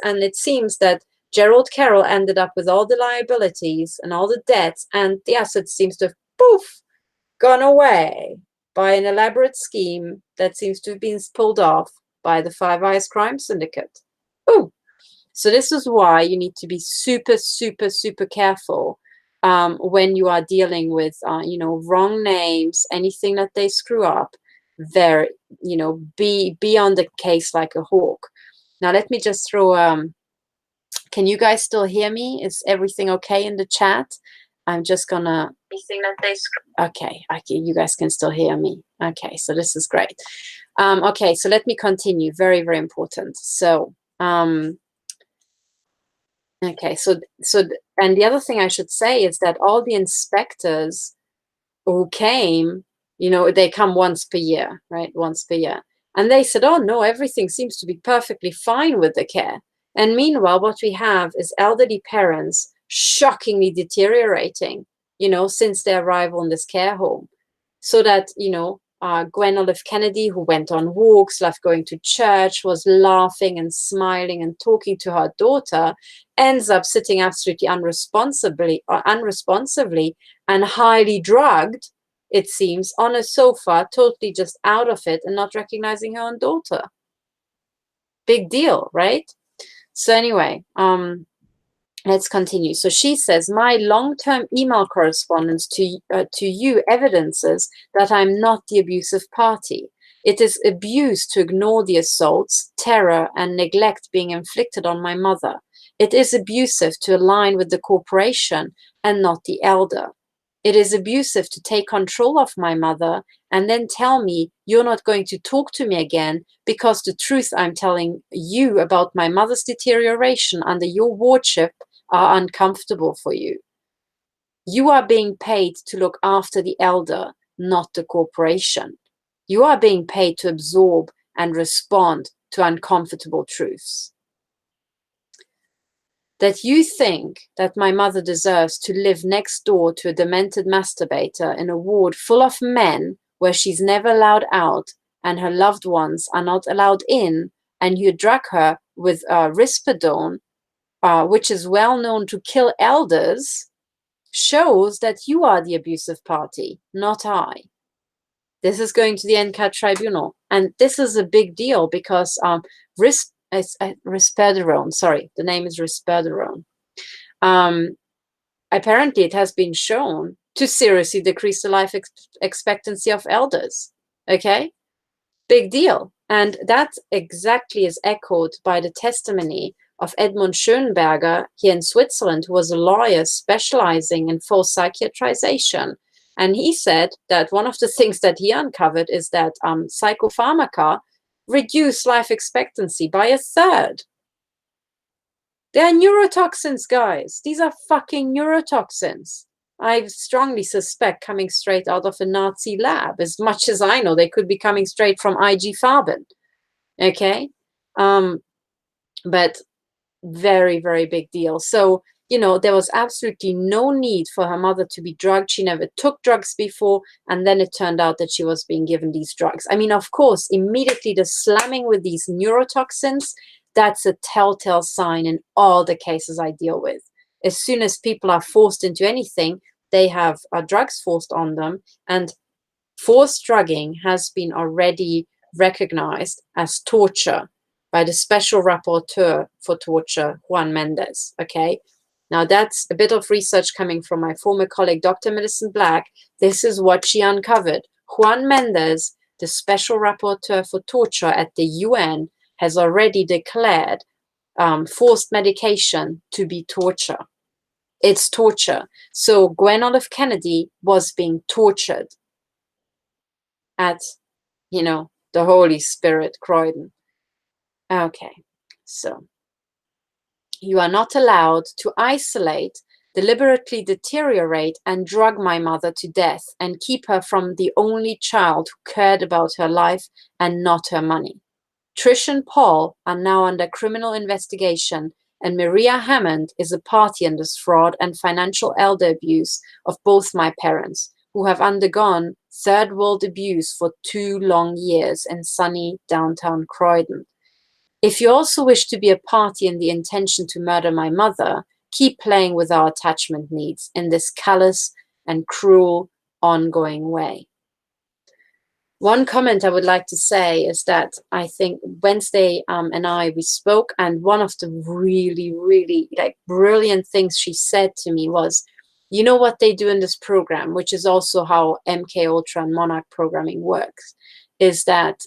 and it seems that Gerald Carroll ended up with all the liabilities and all the debts, and the assets seems to have gone away by an elaborate scheme that seems to have been pulled off by the Five Eyes crime syndicate. So this is why you need to be super, super, super careful when you are dealing with, wrong names, anything that they screw up. There, be on the case like a hawk. Now let me just throw can you guys still hear me? Is everything okay in the chat? I'm just gonna okay, you guys can still hear me. Okay, so this is great. Okay, so let me continue. Very, very important. So Okay, and the other thing I should say is that all the inspectors who came, they come once per year, right? Once per year. And they said, oh no, everything seems to be perfectly fine with the care. And meanwhile, what we have is elderly parents shockingly deteriorating, since their arrival in this care home. So that, Gwen Olive Kennedy, who went on walks, loved going to church, was laughing and smiling and talking to her daughter, ends up sitting absolutely unresponsibly and highly drugged, it seems, on a sofa, totally just out of it and not recognizing her own daughter. Big deal, right? So anyway, let's continue. So she says, my long-term email correspondence to you evidences that I'm not the abusive party. It is abuse to ignore the assaults, terror, and neglect being inflicted on my mother. It is abusive to align with the corporation and not the elder. It is abusive to take control of my mother and then tell me you're not going to talk to me again because the truth I'm telling you about my mother's deterioration under your wardship are uncomfortable for you. You are being paid to look after the elder, not the corporation. You are being paid to absorb and respond to uncomfortable truths. That you think that my mother deserves to live next door to a demented masturbator in a ward full of men where she's never allowed out and her loved ones are not allowed in, and you drug her with risperidone, which is well known to kill elders, shows that you are the abusive party, not I. This is going to the NCAT tribunal. And this is a big deal because risperidone, sorry, the name is risperidone. Apparently, it has been shown to seriously decrease the life expectancy of elders. Okay? Big deal. And that exactly is echoed by the testimony of Edmund Schönberger here in Switzerland, who was a lawyer specializing in false psychiatrization. And he said that one of the things that he uncovered is that psychopharmaca reduce life expectancy by 1/3. They are neurotoxins, guys. These are fucking neurotoxins. I strongly suspect coming straight out of a Nazi lab. As much as I know, they could be coming straight from IG Farben. Okay? But very, very big deal. So, there was absolutely no need for her mother to be drugged. She never took drugs before, and then it turned out that she was being given these drugs. I mean, of course, immediately the slamming with these neurotoxins, that's a telltale sign in all the cases I deal with. As soon as people are forced into anything, they have drugs forced on them, and forced drugging has been already recognized as torture by the special rapporteur for torture, Juan Mendez. Okay. Now, that's a bit of research coming from my former colleague, Dr. Millicent Black. This is what she uncovered. Juan Mendez, the special rapporteur for torture at the UN, has already declared forced medication to be torture. It's torture. So Gwen Olive Kennedy was being tortured at, the Holy Spirit, Croydon. Okay, so you are not allowed to isolate, deliberately deteriorate, and drug my mother to death and keep her from the only child who cared about her life and not her money. Trish and Paul are now under criminal investigation, and Maria Hammond is a party in this fraud and financial elder abuse of both my parents, who have undergone third world abuse for 2 long years in sunny downtown Croydon. If you also wish to be a party in the intention to murder my mother, keep playing with our attachment needs in this callous and cruel, ongoing way. One comment I would like to say is that I think Wednesday and we spoke, and one of the really, really brilliant things she said to me was, you know what they do in this program, which is also how MK Ultra and Monarch programming works, is that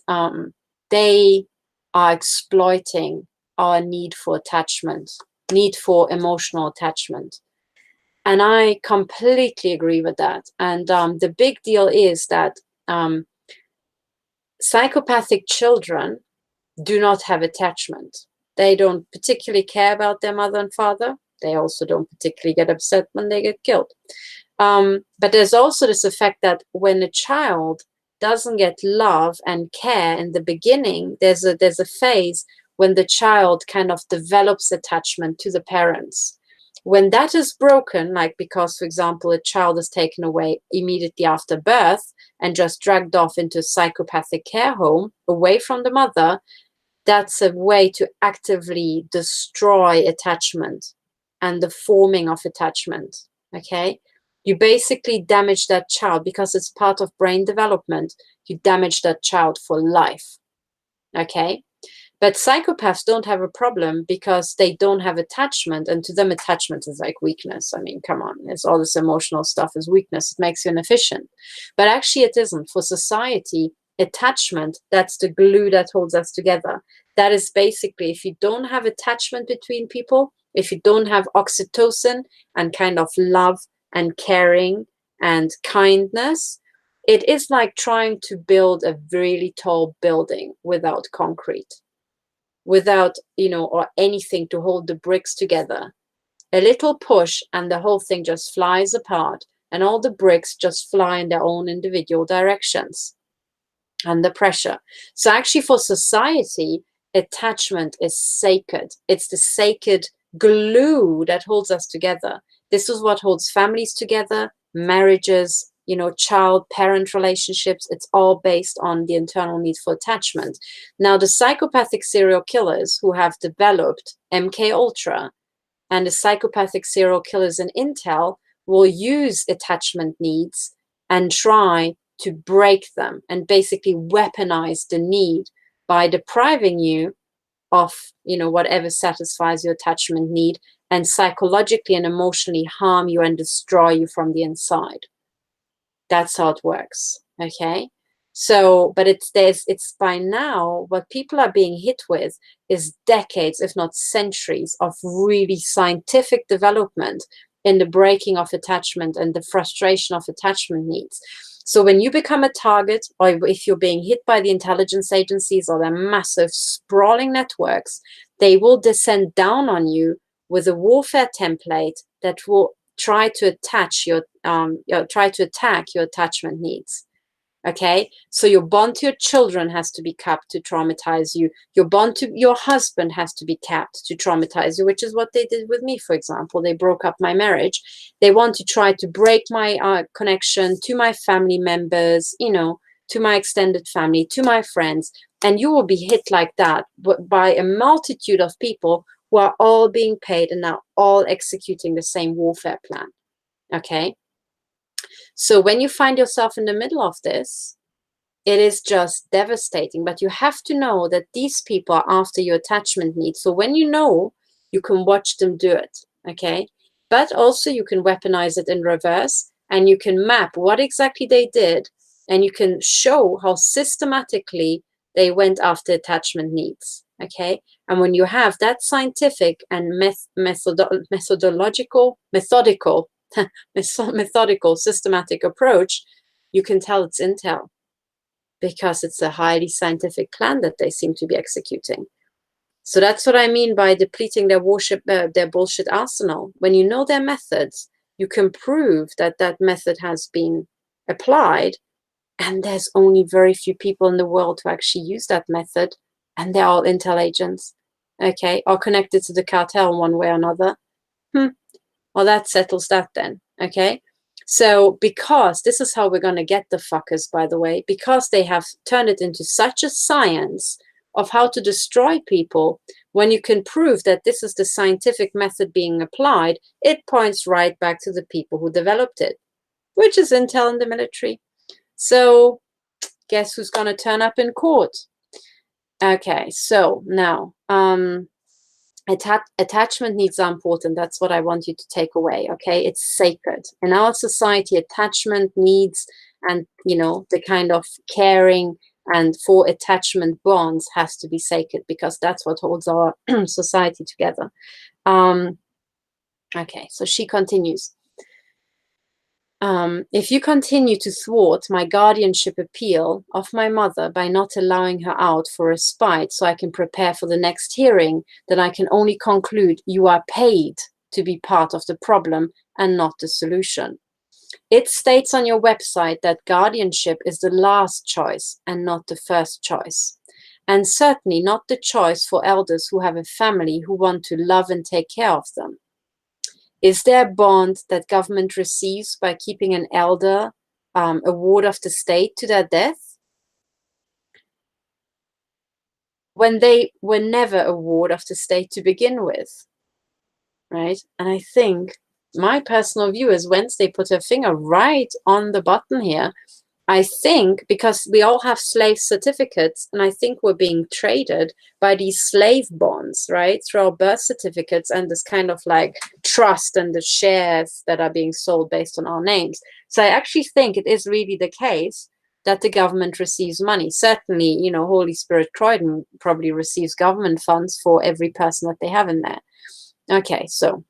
they are exploiting our need for attachment, need for emotional attachment. And I completely agree with that. And the big deal is that psychopathic children do not have attachment. They don't particularly care about their mother and father. they also don't particularly get upset when they get killed. But there's also this effect that when a child doesn't get love and care in the beginning, there's a phase when the child kind of develops attachment to the parents. When that is broken, like because, for example, a child is taken away immediately after birth and just dragged off into a psychopathic care home away from the mother, that's a way to actively destroy attachment and the forming of attachment, okay? You basically damage that child because it's part of brain development. You damage that child for life, okay? But psychopaths don't have a problem because they don't have attachment, and to them attachment is like weakness. I mean, come on, it's all this emotional stuff is weakness. It makes you inefficient. But actually it isn't. For society, attachment, that's the glue that holds us together. That is basically, if you don't have attachment between people, if you don't have oxytocin and kind of love and caring and kindness, it is like trying to build a really tall building without concrete, without, or anything to hold the bricks together. A little push and the whole thing just flies apart, and all the bricks just fly in their own individual directions under pressure. So actually for society, attachment is sacred. It's the sacred glue that holds us together. This is what holds families together, marriages, child-parent relationships. It's all based on the internal need for attachment. Now, the psychopathic serial killers who have developed MK Ultra and the psychopathic serial killers in Intel will use attachment needs and try to break them and basically weaponize the need by depriving you of, whatever satisfies your attachment need, and psychologically and emotionally harm you and destroy you from the inside. That's how it works, okay? So, but it's by now, what people are being hit with is decades, if not centuries, of really scientific development in the breaking of attachment and the frustration of attachment needs. So when you become a target, or if you're being hit by the intelligence agencies or their massive sprawling networks, they will descend down on you with a warfare template that will try to attack your attachment needs. Okay, so your bond to your children has to be capped to traumatize you. Your bond to your husband has to be capped to traumatize you, which is what they did with me, for example. They broke up my marriage. They want to try to break my connection to my family members, to my extended family, to my friends. And you will be hit like that by a multitude of people who are all being paid and now all executing the same warfare plan. Okay. So when you find yourself in the middle of this, it is just devastating. But you have to know that these people are after your attachment needs. So when you can watch them do it, okay? But also you can weaponize it in reverse, and you can map what exactly they did, and you can show how systematically they went after attachment needs, okay? And when you have that scientific and methodical, systematic approach, you can tell it's Intel, because it's a highly scientific plan that they seem to be executing. So that's what I mean by depleting their bullshit arsenal. When you know their methods, you can prove that that method has been applied, and there's only very few people in the world who actually use that method, and they're all Intel agents, okay, or connected to the cartel one way or another. Well, that settles that then, okay? So because this is how we're going to get the fuckers, by the way, because they have turned it into such a science of how to destroy people, when you can prove that this is the scientific method being applied, it points right back to the people who developed it, which is Intel and the military. So guess who's going to turn up in court? Okay, so now, attachment needs are important. That's what I want you to take away, okay? It's sacred. In our society, attachment needs and, the kind of caring and for attachment bonds has to be sacred, because that's what holds our society together. Okay, so she continues. If you continue to thwart my guardianship appeal of my mother by not allowing her out for respite so I can prepare for the next hearing, then I can only conclude you are paid to be part of the problem and not the solution. It states on your website that guardianship is the last choice and not the first choice. And certainly not the choice for elders who have a family who want to love and take care of them. Is there a bond that government receives by keeping an elder a ward of the state to their death? When they were never a ward of the state to begin with, right? And I think my personal view is Wednesday put her finger right on the button here. I think because we all have slave certificates, and I think we're being traded by these slave bonds, right? Through our birth certificates and this kind of like trust and the shares that are being sold based on our names. So I actually think it is really the case that the government receives money. Certainly, you know, Holy Spirit Croydon probably receives government funds for every person that they have in there. Okay, so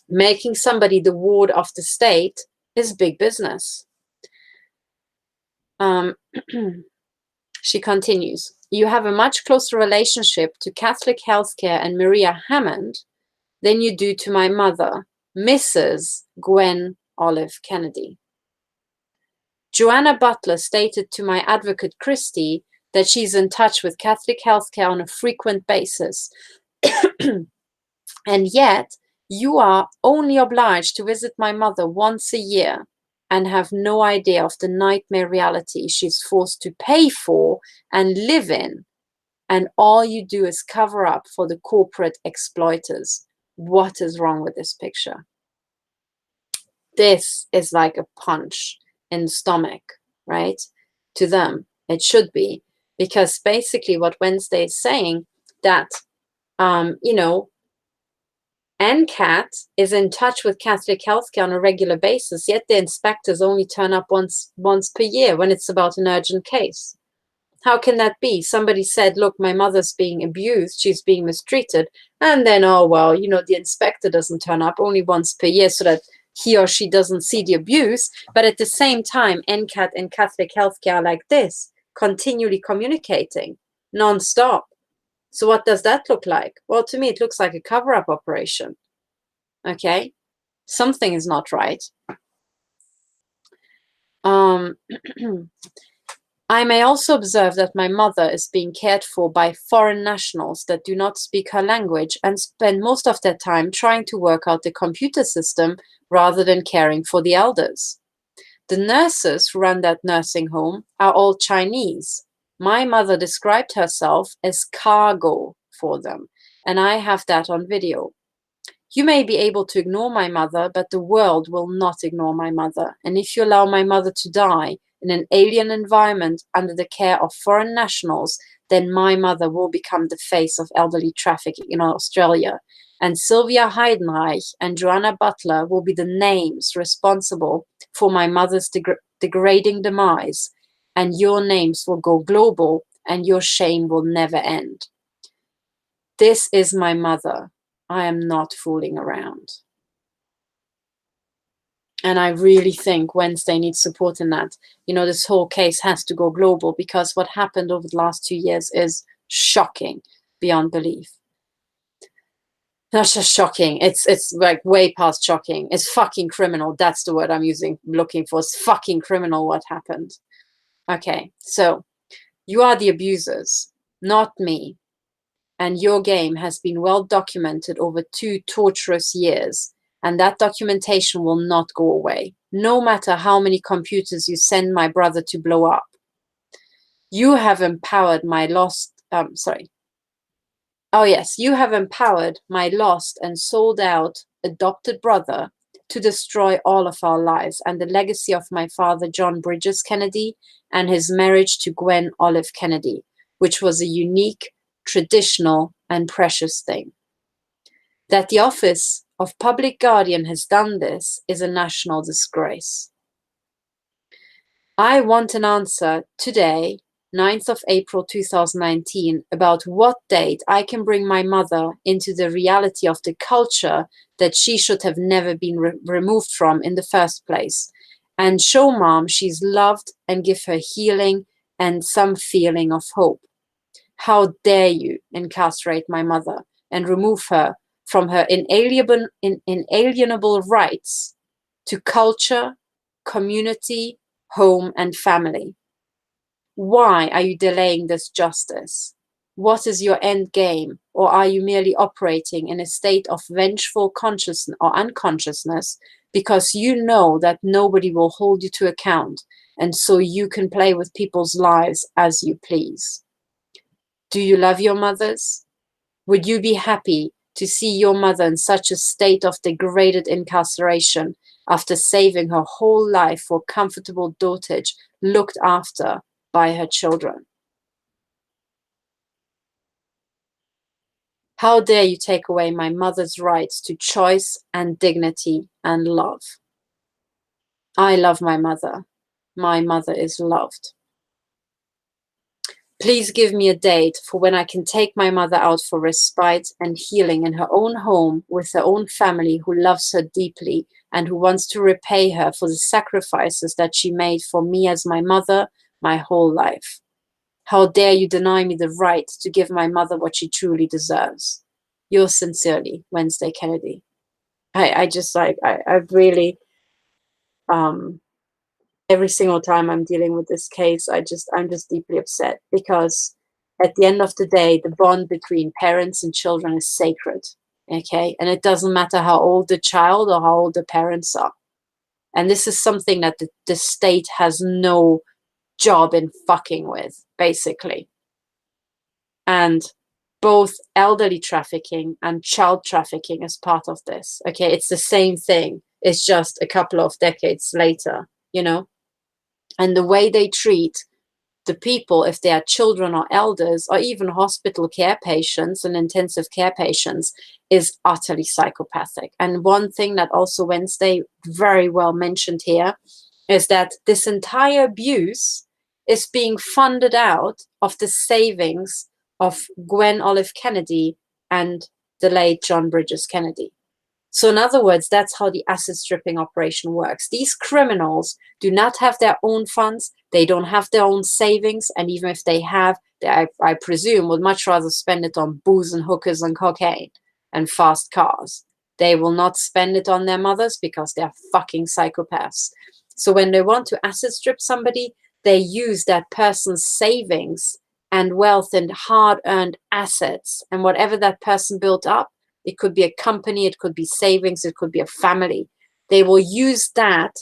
making somebody the ward of the state is big business. She continues, you have a much closer relationship to Catholic healthcare and Maria Hammond than you do to my mother, Mrs. Gwen Olive Kennedy. Joanna Butler stated to my advocate Christie that she's in touch with Catholic healthcare on a frequent basis. And yet, you are only obliged to visit my mother once a year and have no idea of the nightmare reality she's forced to pay for and live in. And all you do is cover up for the corporate exploiters. What is wrong with this picture? This is like a punch in the stomach, right? To them, it should be. Because basically what Wednesday is saying that, you know, NCAT is in touch with Catholic healthcare on a regular basis, yet the inspectors only turn up once per year when it's about an urgent case. How can that be? Somebody said, look, my mother's being abused, she's being mistreated, and then, oh, well, you know, the inspector doesn't turn up only once per year so that he or she doesn't see the abuse. But at the same time, NCAT and Catholic healthcare are like this, continually communicating, non-stop. So what does that look like? Well, to me, it looks like a cover-up operation. Okay? Something is not right. I may also observe that my mother is being cared for by foreign nationals that do not speak her language and spend most of their time trying to work out the computer system rather than caring for the elders. The nurses who run that nursing home are all Chinese. My mother described herself as cargo for them, and I have that on video. You may be able to ignore my mother, but the world will not ignore my mother. And if you allow my mother to die in an alien environment under the care of foreign nationals, then my mother will become the face of elderly trafficking in Australia. And Sylvia Heidenreich and Joanna Butler will be the names responsible for my mother's degrading demise. And your names will go global, and your shame will never end. This is my mother. I am not fooling around. And I really think Wednesday needs support in that. You know, this whole case has to go global because what happened over the last 2 years is shocking beyond belief. Not just shocking, it's like way past shocking. It's fucking criminal. That's the word I'm looking for. It's fucking criminal what happened. Okay, so you are the abusers, not me. And your game has been well documented over 2 torturous years. And that documentation will not go away, no matter how many computers you send my brother to blow up. You have empowered my you have empowered my lost and sold out adopted brother to destroy all of our lives and the legacy of my father, John Bridges Kennedy, and his marriage to Gwen Olive Kennedy, which was a unique, traditional, and precious thing. That the office of public guardian has done this is a national disgrace. I want an answer today, 9th of April 2019, about what date I can bring my mother into the reality of the culture that she should have never been removed from in the first place, and show mom she's loved and give her healing and some feeling of hope. How dare you incarcerate my mother and remove her from her inalienable rights to culture, community, home, and family. Why are you delaying this justice? What is your end game? Or are you merely operating in a state of vengeful consciousness or unconsciousness because you know that nobody will hold you to account, and so you can play with people's lives as you please? Do you love your mothers? Would you be happy to see your mother in such a state of degraded incarceration after saving her whole life for comfortable dotage, looked after by her children? How dare you take away my mother's rights to choice and dignity and love? I love my mother. My mother is loved. Please give me a date for when I can take my mother out for respite and healing in her own home with her own family who loves her deeply and who wants to repay her for the sacrifices that she made for me as my mother my whole life. How dare you deny me the right to give my mother what she truly deserves? Yours sincerely, Wednesday Kennedy. I really, every single time I'm dealing with this case, I'm just deeply upset, because at the end of the day, the bond between parents and children is sacred. Okay. And it doesn't matter how old the child or how old the parents are. And this is something that the state has no job in fucking with, basically. And both elderly trafficking and child trafficking is part of this. Okay, it's the same thing. It's just a couple of decades later, you know? And the way they treat the people, if they are children or elders, or even hospital care patients and intensive care patients, is utterly psychopathic. And one thing that also Wednesday very well mentioned here is that this entire abuse is being funded out of the savings of Gwen Olive Kennedy and the late John Bridges Kennedy. So in other words, that's how the asset stripping operation works. These criminals do not have their own funds. They don't have their own savings. And even if they have, I presume, would much rather spend it on booze and hookers and cocaine and fast cars. They will not spend it on their mothers because they're fucking psychopaths. So when they want to asset strip somebody, they use that person's savings and wealth and hard-earned assets, and whatever that person built up. It could be a company, it could be savings, it could be a family. They will use that,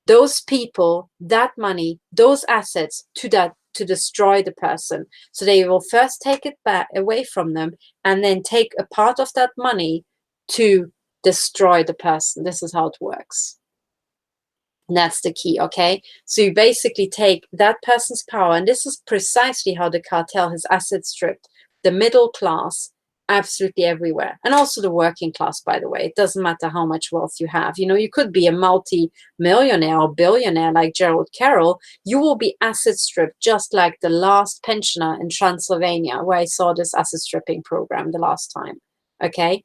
those people, that money, those assets to destroy the person. So they will first take it back away from them and then take a part of that money to destroy the person. This is how it works. And that's the key, okay? So you basically take that person's power, and this is precisely how the cartel has asset stripped the middle class absolutely everywhere. And also the working class, by the way. It doesn't matter how much wealth you have. You know, you could be a multi-millionaire or billionaire like Gerald Carroll. You will be asset stripped just like the last pensioner in Transylvania, where I saw this asset stripping program the last time, okay?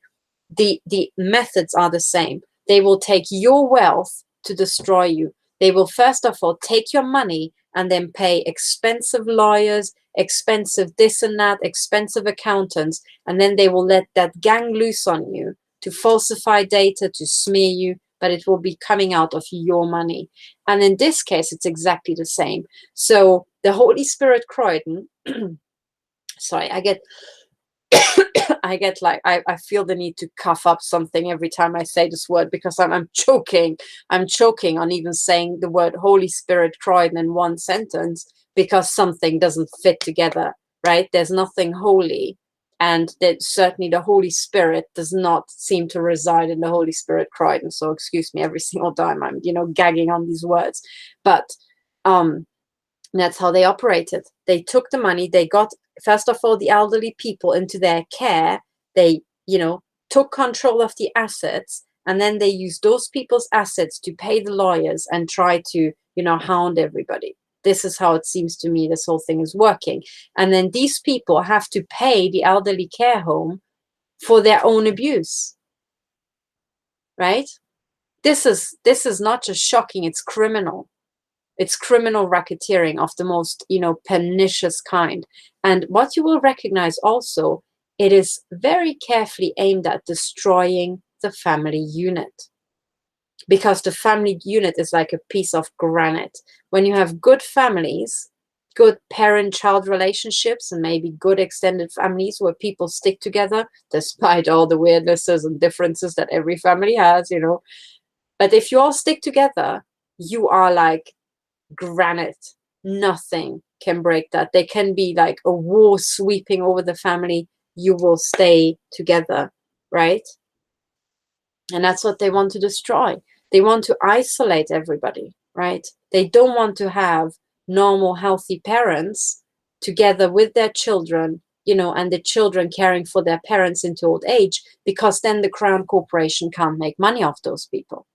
The methods are the same. They will take your wealth to destroy you. They will first of all take your money and then pay expensive lawyers, expensive this and that, expensive accountants, and then they will let that gang loose on you to falsify data, to smear you, but it will be coming out of your money. And in this case, it's exactly the same. So the Holy Spirit Croydon, sorry, I get like, I feel the need to cough up something every time I say this word, because I'm choking. I'm choking on even saying the word Holy Spirit Croydon in one sentence, because something doesn't fit together, right? There's nothing holy. And that certainly the Holy Spirit does not seem to reside in the Holy Spirit Croydon. So excuse me every single time I'm, gagging on these words. But that's how they operated. They took the money. They got, first of all, the elderly people into their care. They, took control of the assets, and then they used those people's assets to pay the lawyers and try to, hound everybody. This is how it seems to me this whole thing is working. And then these people have to pay the elderly care home for their own abuse, right? This is not just shocking, it's criminal. It's criminal racketeering of the most, pernicious kind. And what you will recognize also it is very carefully aimed at destroying the family unit. Because the family unit is like a piece of granite. When you have good families, good parent-child relationships, and maybe good extended families where people stick together, despite all the weirdnesses and differences that every family has, you know. But if you all stick together, you are like granite. Nothing can break that. There can be like a war sweeping over the family. You will stay together, right? And that's what they want to destroy. They want to isolate everybody, right? They don't want to have normal, healthy parents together with their children, you know, and the children caring for their parents into old age, because then the Crown Corporation can't make money off those people.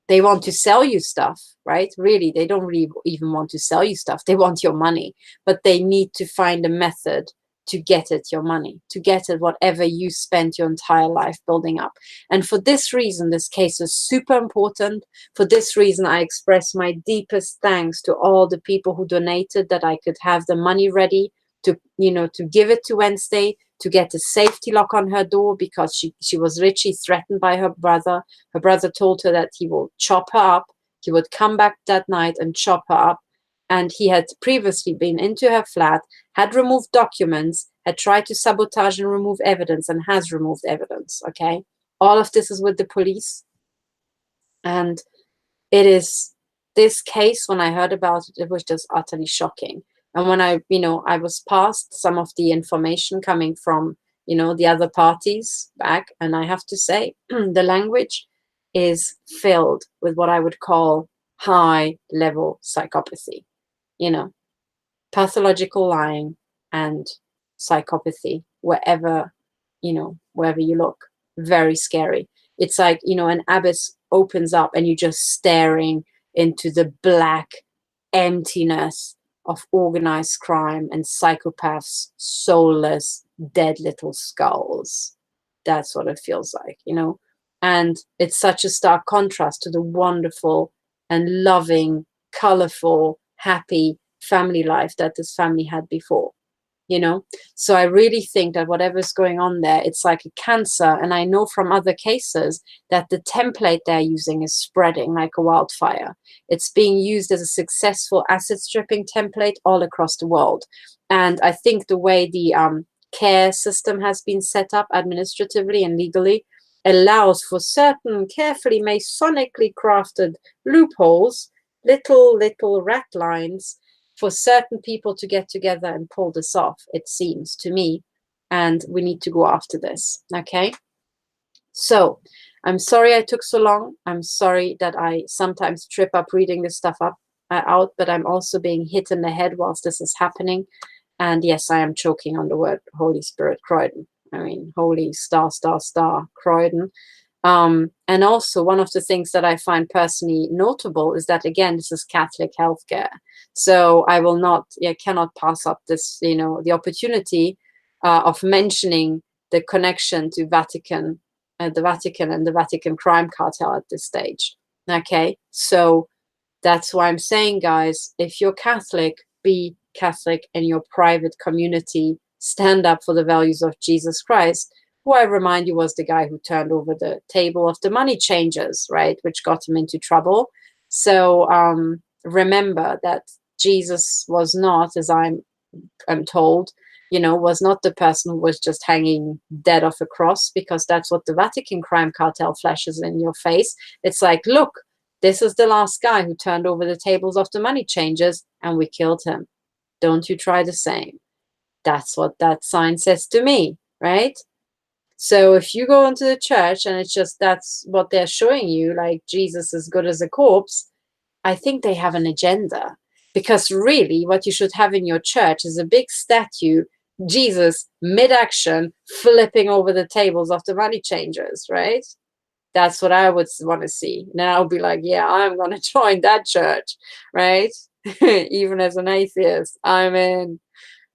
They want to sell you stuff, right? Really, they don't really even want to sell you stuff. They want your money, but they need to find a method to get at your money, to get at whatever you spent your entire life building up. And for this reason, this case is super important. For this reason, I express my deepest thanks to all the people who donated, that I could have the money ready to, you know, to give it to Wednesday, to get a safety lock on her door, because she was literally threatened by her brother. Her brother told her that he will chop her up. He would come back that night and chop her up. And he had previously been into her flat, had removed documents, had tried to sabotage and remove evidence, and has removed evidence, okay? All of this is with the police. And it is, this case, when I heard about it, it was just utterly shocking. And when I, you know, I was passed some of the information coming from, you know, the other parties back, and I have to say, the language is filled with what I would call high-level psychopathy. You know, pathological lying and psychopathy, wherever, you know, wherever you look. Very scary. It's like, you know, an abyss opens up and you're just staring into the black emptiness of organized crime and psychopaths, soulless, dead little skulls. That's what it feels like, you know. And it's such a stark contrast to the wonderful and loving, colorful, happy family life that this family had before, you know. So I really think that whatever's going on there, it's like a cancer. And I know from other cases that the template they're using is spreading like a wildfire. It's being used as a successful asset stripping template all across the world. And I think the way the care system has been set up administratively and legally allows for certain carefully masonically crafted loopholes, little rat lines, for certain people to get together and pull this off, it seems to me. And we need to go after this, okay? So I'm sorry I took so long. I'm sorry that I sometimes trip up reading this stuff out, but I'm also being hit in the head whilst this is happening. And yes, I am choking on the word Holy Spirit Croydon. I mean, holy star, Croydon. And also one of the things that I find personally notable is that, again, this is Catholic healthcare. So I will not, I cannot pass up this, you know, the opportunity of mentioning the connection to Vatican, the Vatican and the Vatican crime cartel at this stage. Okay, so that's why I'm saying, guys, if you're Catholic, be Catholic in your private community. Stand up for the values of Jesus Christ, who I remind you was the guy who turned over the table of the money changers, right, which got him into trouble. So remember that Jesus was not, as I'm told, you know, was not the person who was just hanging dead off a cross, because that's what the Vatican crime cartel flashes in your face. It's like, look, this is the last guy who turned over the tables of the money changers, and we killed him. Don't you try the same. That's what that sign says to me, right? So if you go into the church and it's just, that's what they're showing you, like Jesus is good as a corpse, I think they have an agenda. Because really what you should have in your church is a big statue, Jesus mid-action, flipping over the tables of the money changers, right? That's what I would want to see. Then I'll be like, yeah, I'm going to join that church, right? Even as an atheist, I'm in,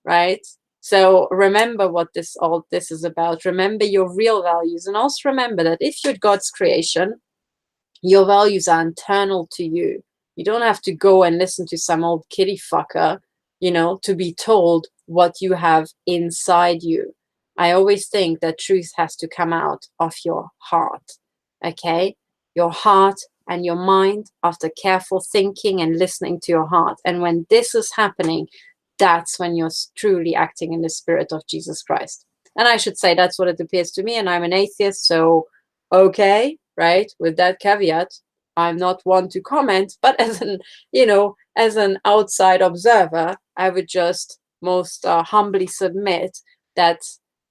right? So remember what all this is about. Remember your real values, and also remember that if you're God's creation, your values are internal to you. You don't have to go and listen to some old kiddie fucker, you know, to be told what you have inside you. I always think that truth has to come out of your heart, okay? Your heart and your mind, after careful thinking and listening to your heart. And when this is happening, that's when you're truly acting in the spirit of Jesus Christ. And I should say that's what it appears to me, and I'm an atheist, so okay, right? With that caveat, I'm not one to comment, but as an, as an outside observer, I would just most humbly submit that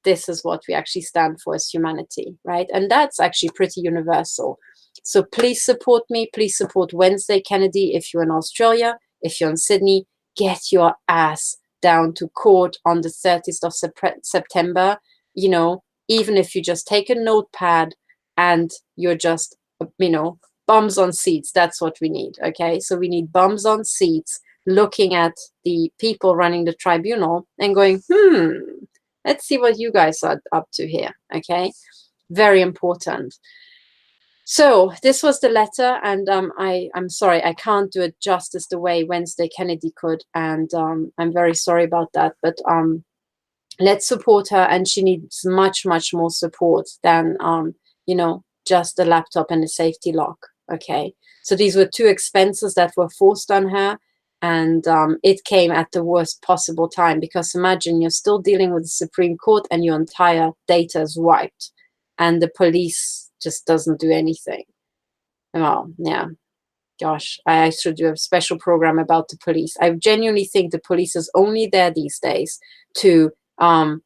this is what we actually stand for as humanity, right? And that's actually pretty universal. So please support me. Please support Wednesday Kennedy if you're in Australia. If you're in Sydney, get your ass down to court on the 30th of September. Even if you just take a notepad and you're just, bums on seats. That's what we need, okay? So we need bums on seats looking at the people running the tribunal and going, let's see what you guys are up to here, okay? Very important. So this was the letter, and I'm sorry, I can't do it justice the way Wednesday Kennedy could, and I'm very sorry about that, but let's support her, and she needs much, much more support than, just a laptop and a safety lock, okay? So these were 2 expenses that were forced on her, and it came at the worst possible time, because imagine you're still dealing with the Supreme Court and your entire data is wiped, and the police just doesn't do anything. Well, yeah, gosh, I should do a special program about the police. I genuinely think the police is only there these days to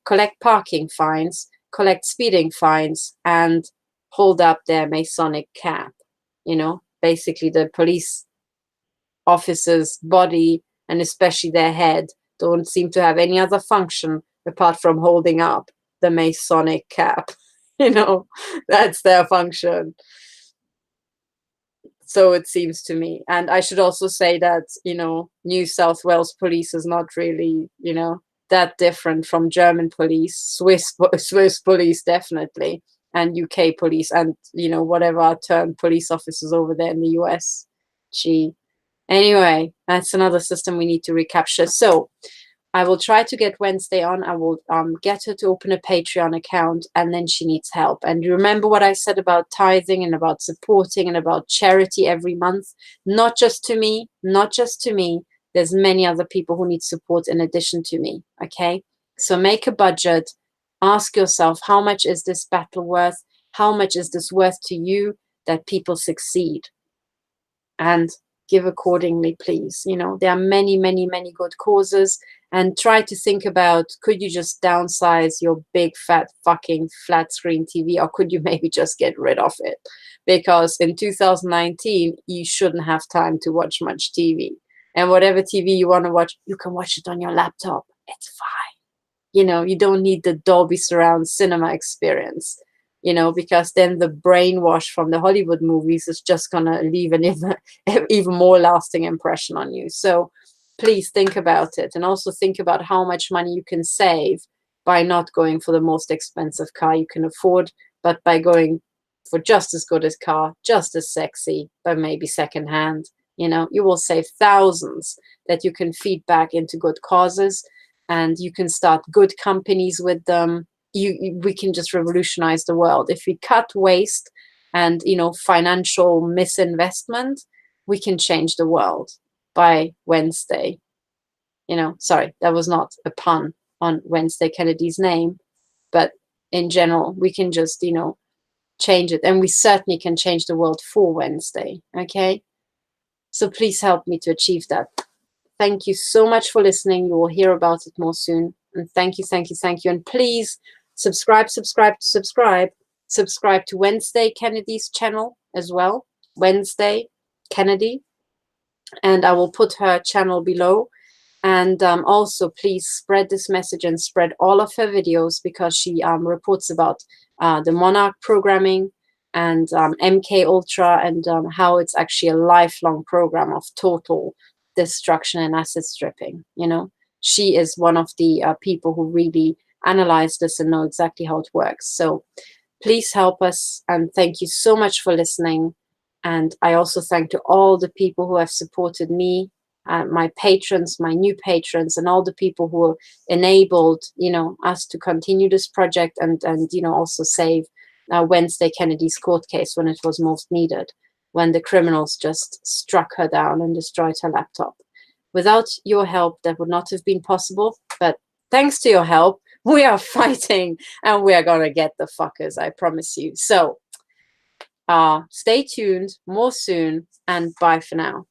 collect parking fines, collect speeding fines, and hold up their Masonic cap. Basically the police officer's body, and especially their head, don't seem to have any other function apart from holding up the Masonic cap. That's their function. So it seems to me. And I should also say that, New South Wales police is not really, that different from German police, Swiss police, definitely, and UK police, and, whatever are termed police officers over there in the US. Anyway, that's another system we need to recapture. So I will try to get Wednesday on. I will get her to open a Patreon account, and then she needs help. And remember what I said about tithing and about supporting and about charity every month. Not just to me. There's many other people who need support in addition to me, okay? So make a budget. Ask yourself, how much is this battle worth? How much is this worth to you that people succeed? And give accordingly, please. There are many, many, many good causes. And try to think about, could you just downsize your big, fat, fucking flat screen TV, or could you maybe just get rid of it? Because in 2019, you shouldn't have time to watch much TV. And whatever TV you want to watch, you can watch it on your laptop. It's fine. You don't need the Dolby Surround cinema experience, because then the brainwash from the Hollywood movies is just going to leave an even more lasting impression on you. So please think about it, and also think about how much money you can save by not going for the most expensive car you can afford, but by going for just as good a car, just as sexy, but maybe secondhand. You will save thousands that you can feed back into good causes, and you can start good companies with them. We can just revolutionize the world. If we cut waste and, financial misinvestment, we can change the world by Wednesday. Sorry, that was not a pun on Wednesday Kennedy's name, but in general, we can just, change it. And we certainly can change the world for Wednesday, okay? So please help me to achieve that. Thank you so much for listening. You will hear about it more soon. And thank you. And please subscribe to Wednesday Kennedy's channel as well. Wednesday Kennedy. And I will put her channel below. And also, please spread this message and spread all of her videos, because she reports about the Monarch programming and MK Ultra, and how it's actually a lifelong program of total destruction and asset stripping. She is one of the people who really analyze this and know exactly how it works. So please help us, and thank you so much for listening. And I also thank to all the people who have supported me my patrons, my new patrons, and all the people who enabled, you know, us to continue this project and you know, also save Wednesday Kennedy's court case when it was most needed, when the criminals just struck her down and destroyed her laptop. Without your help, that would not have been possible. But thanks to your help, we are fighting and we are gonna get the fuckers, I promise you. So stay tuned, more soon, and bye for now.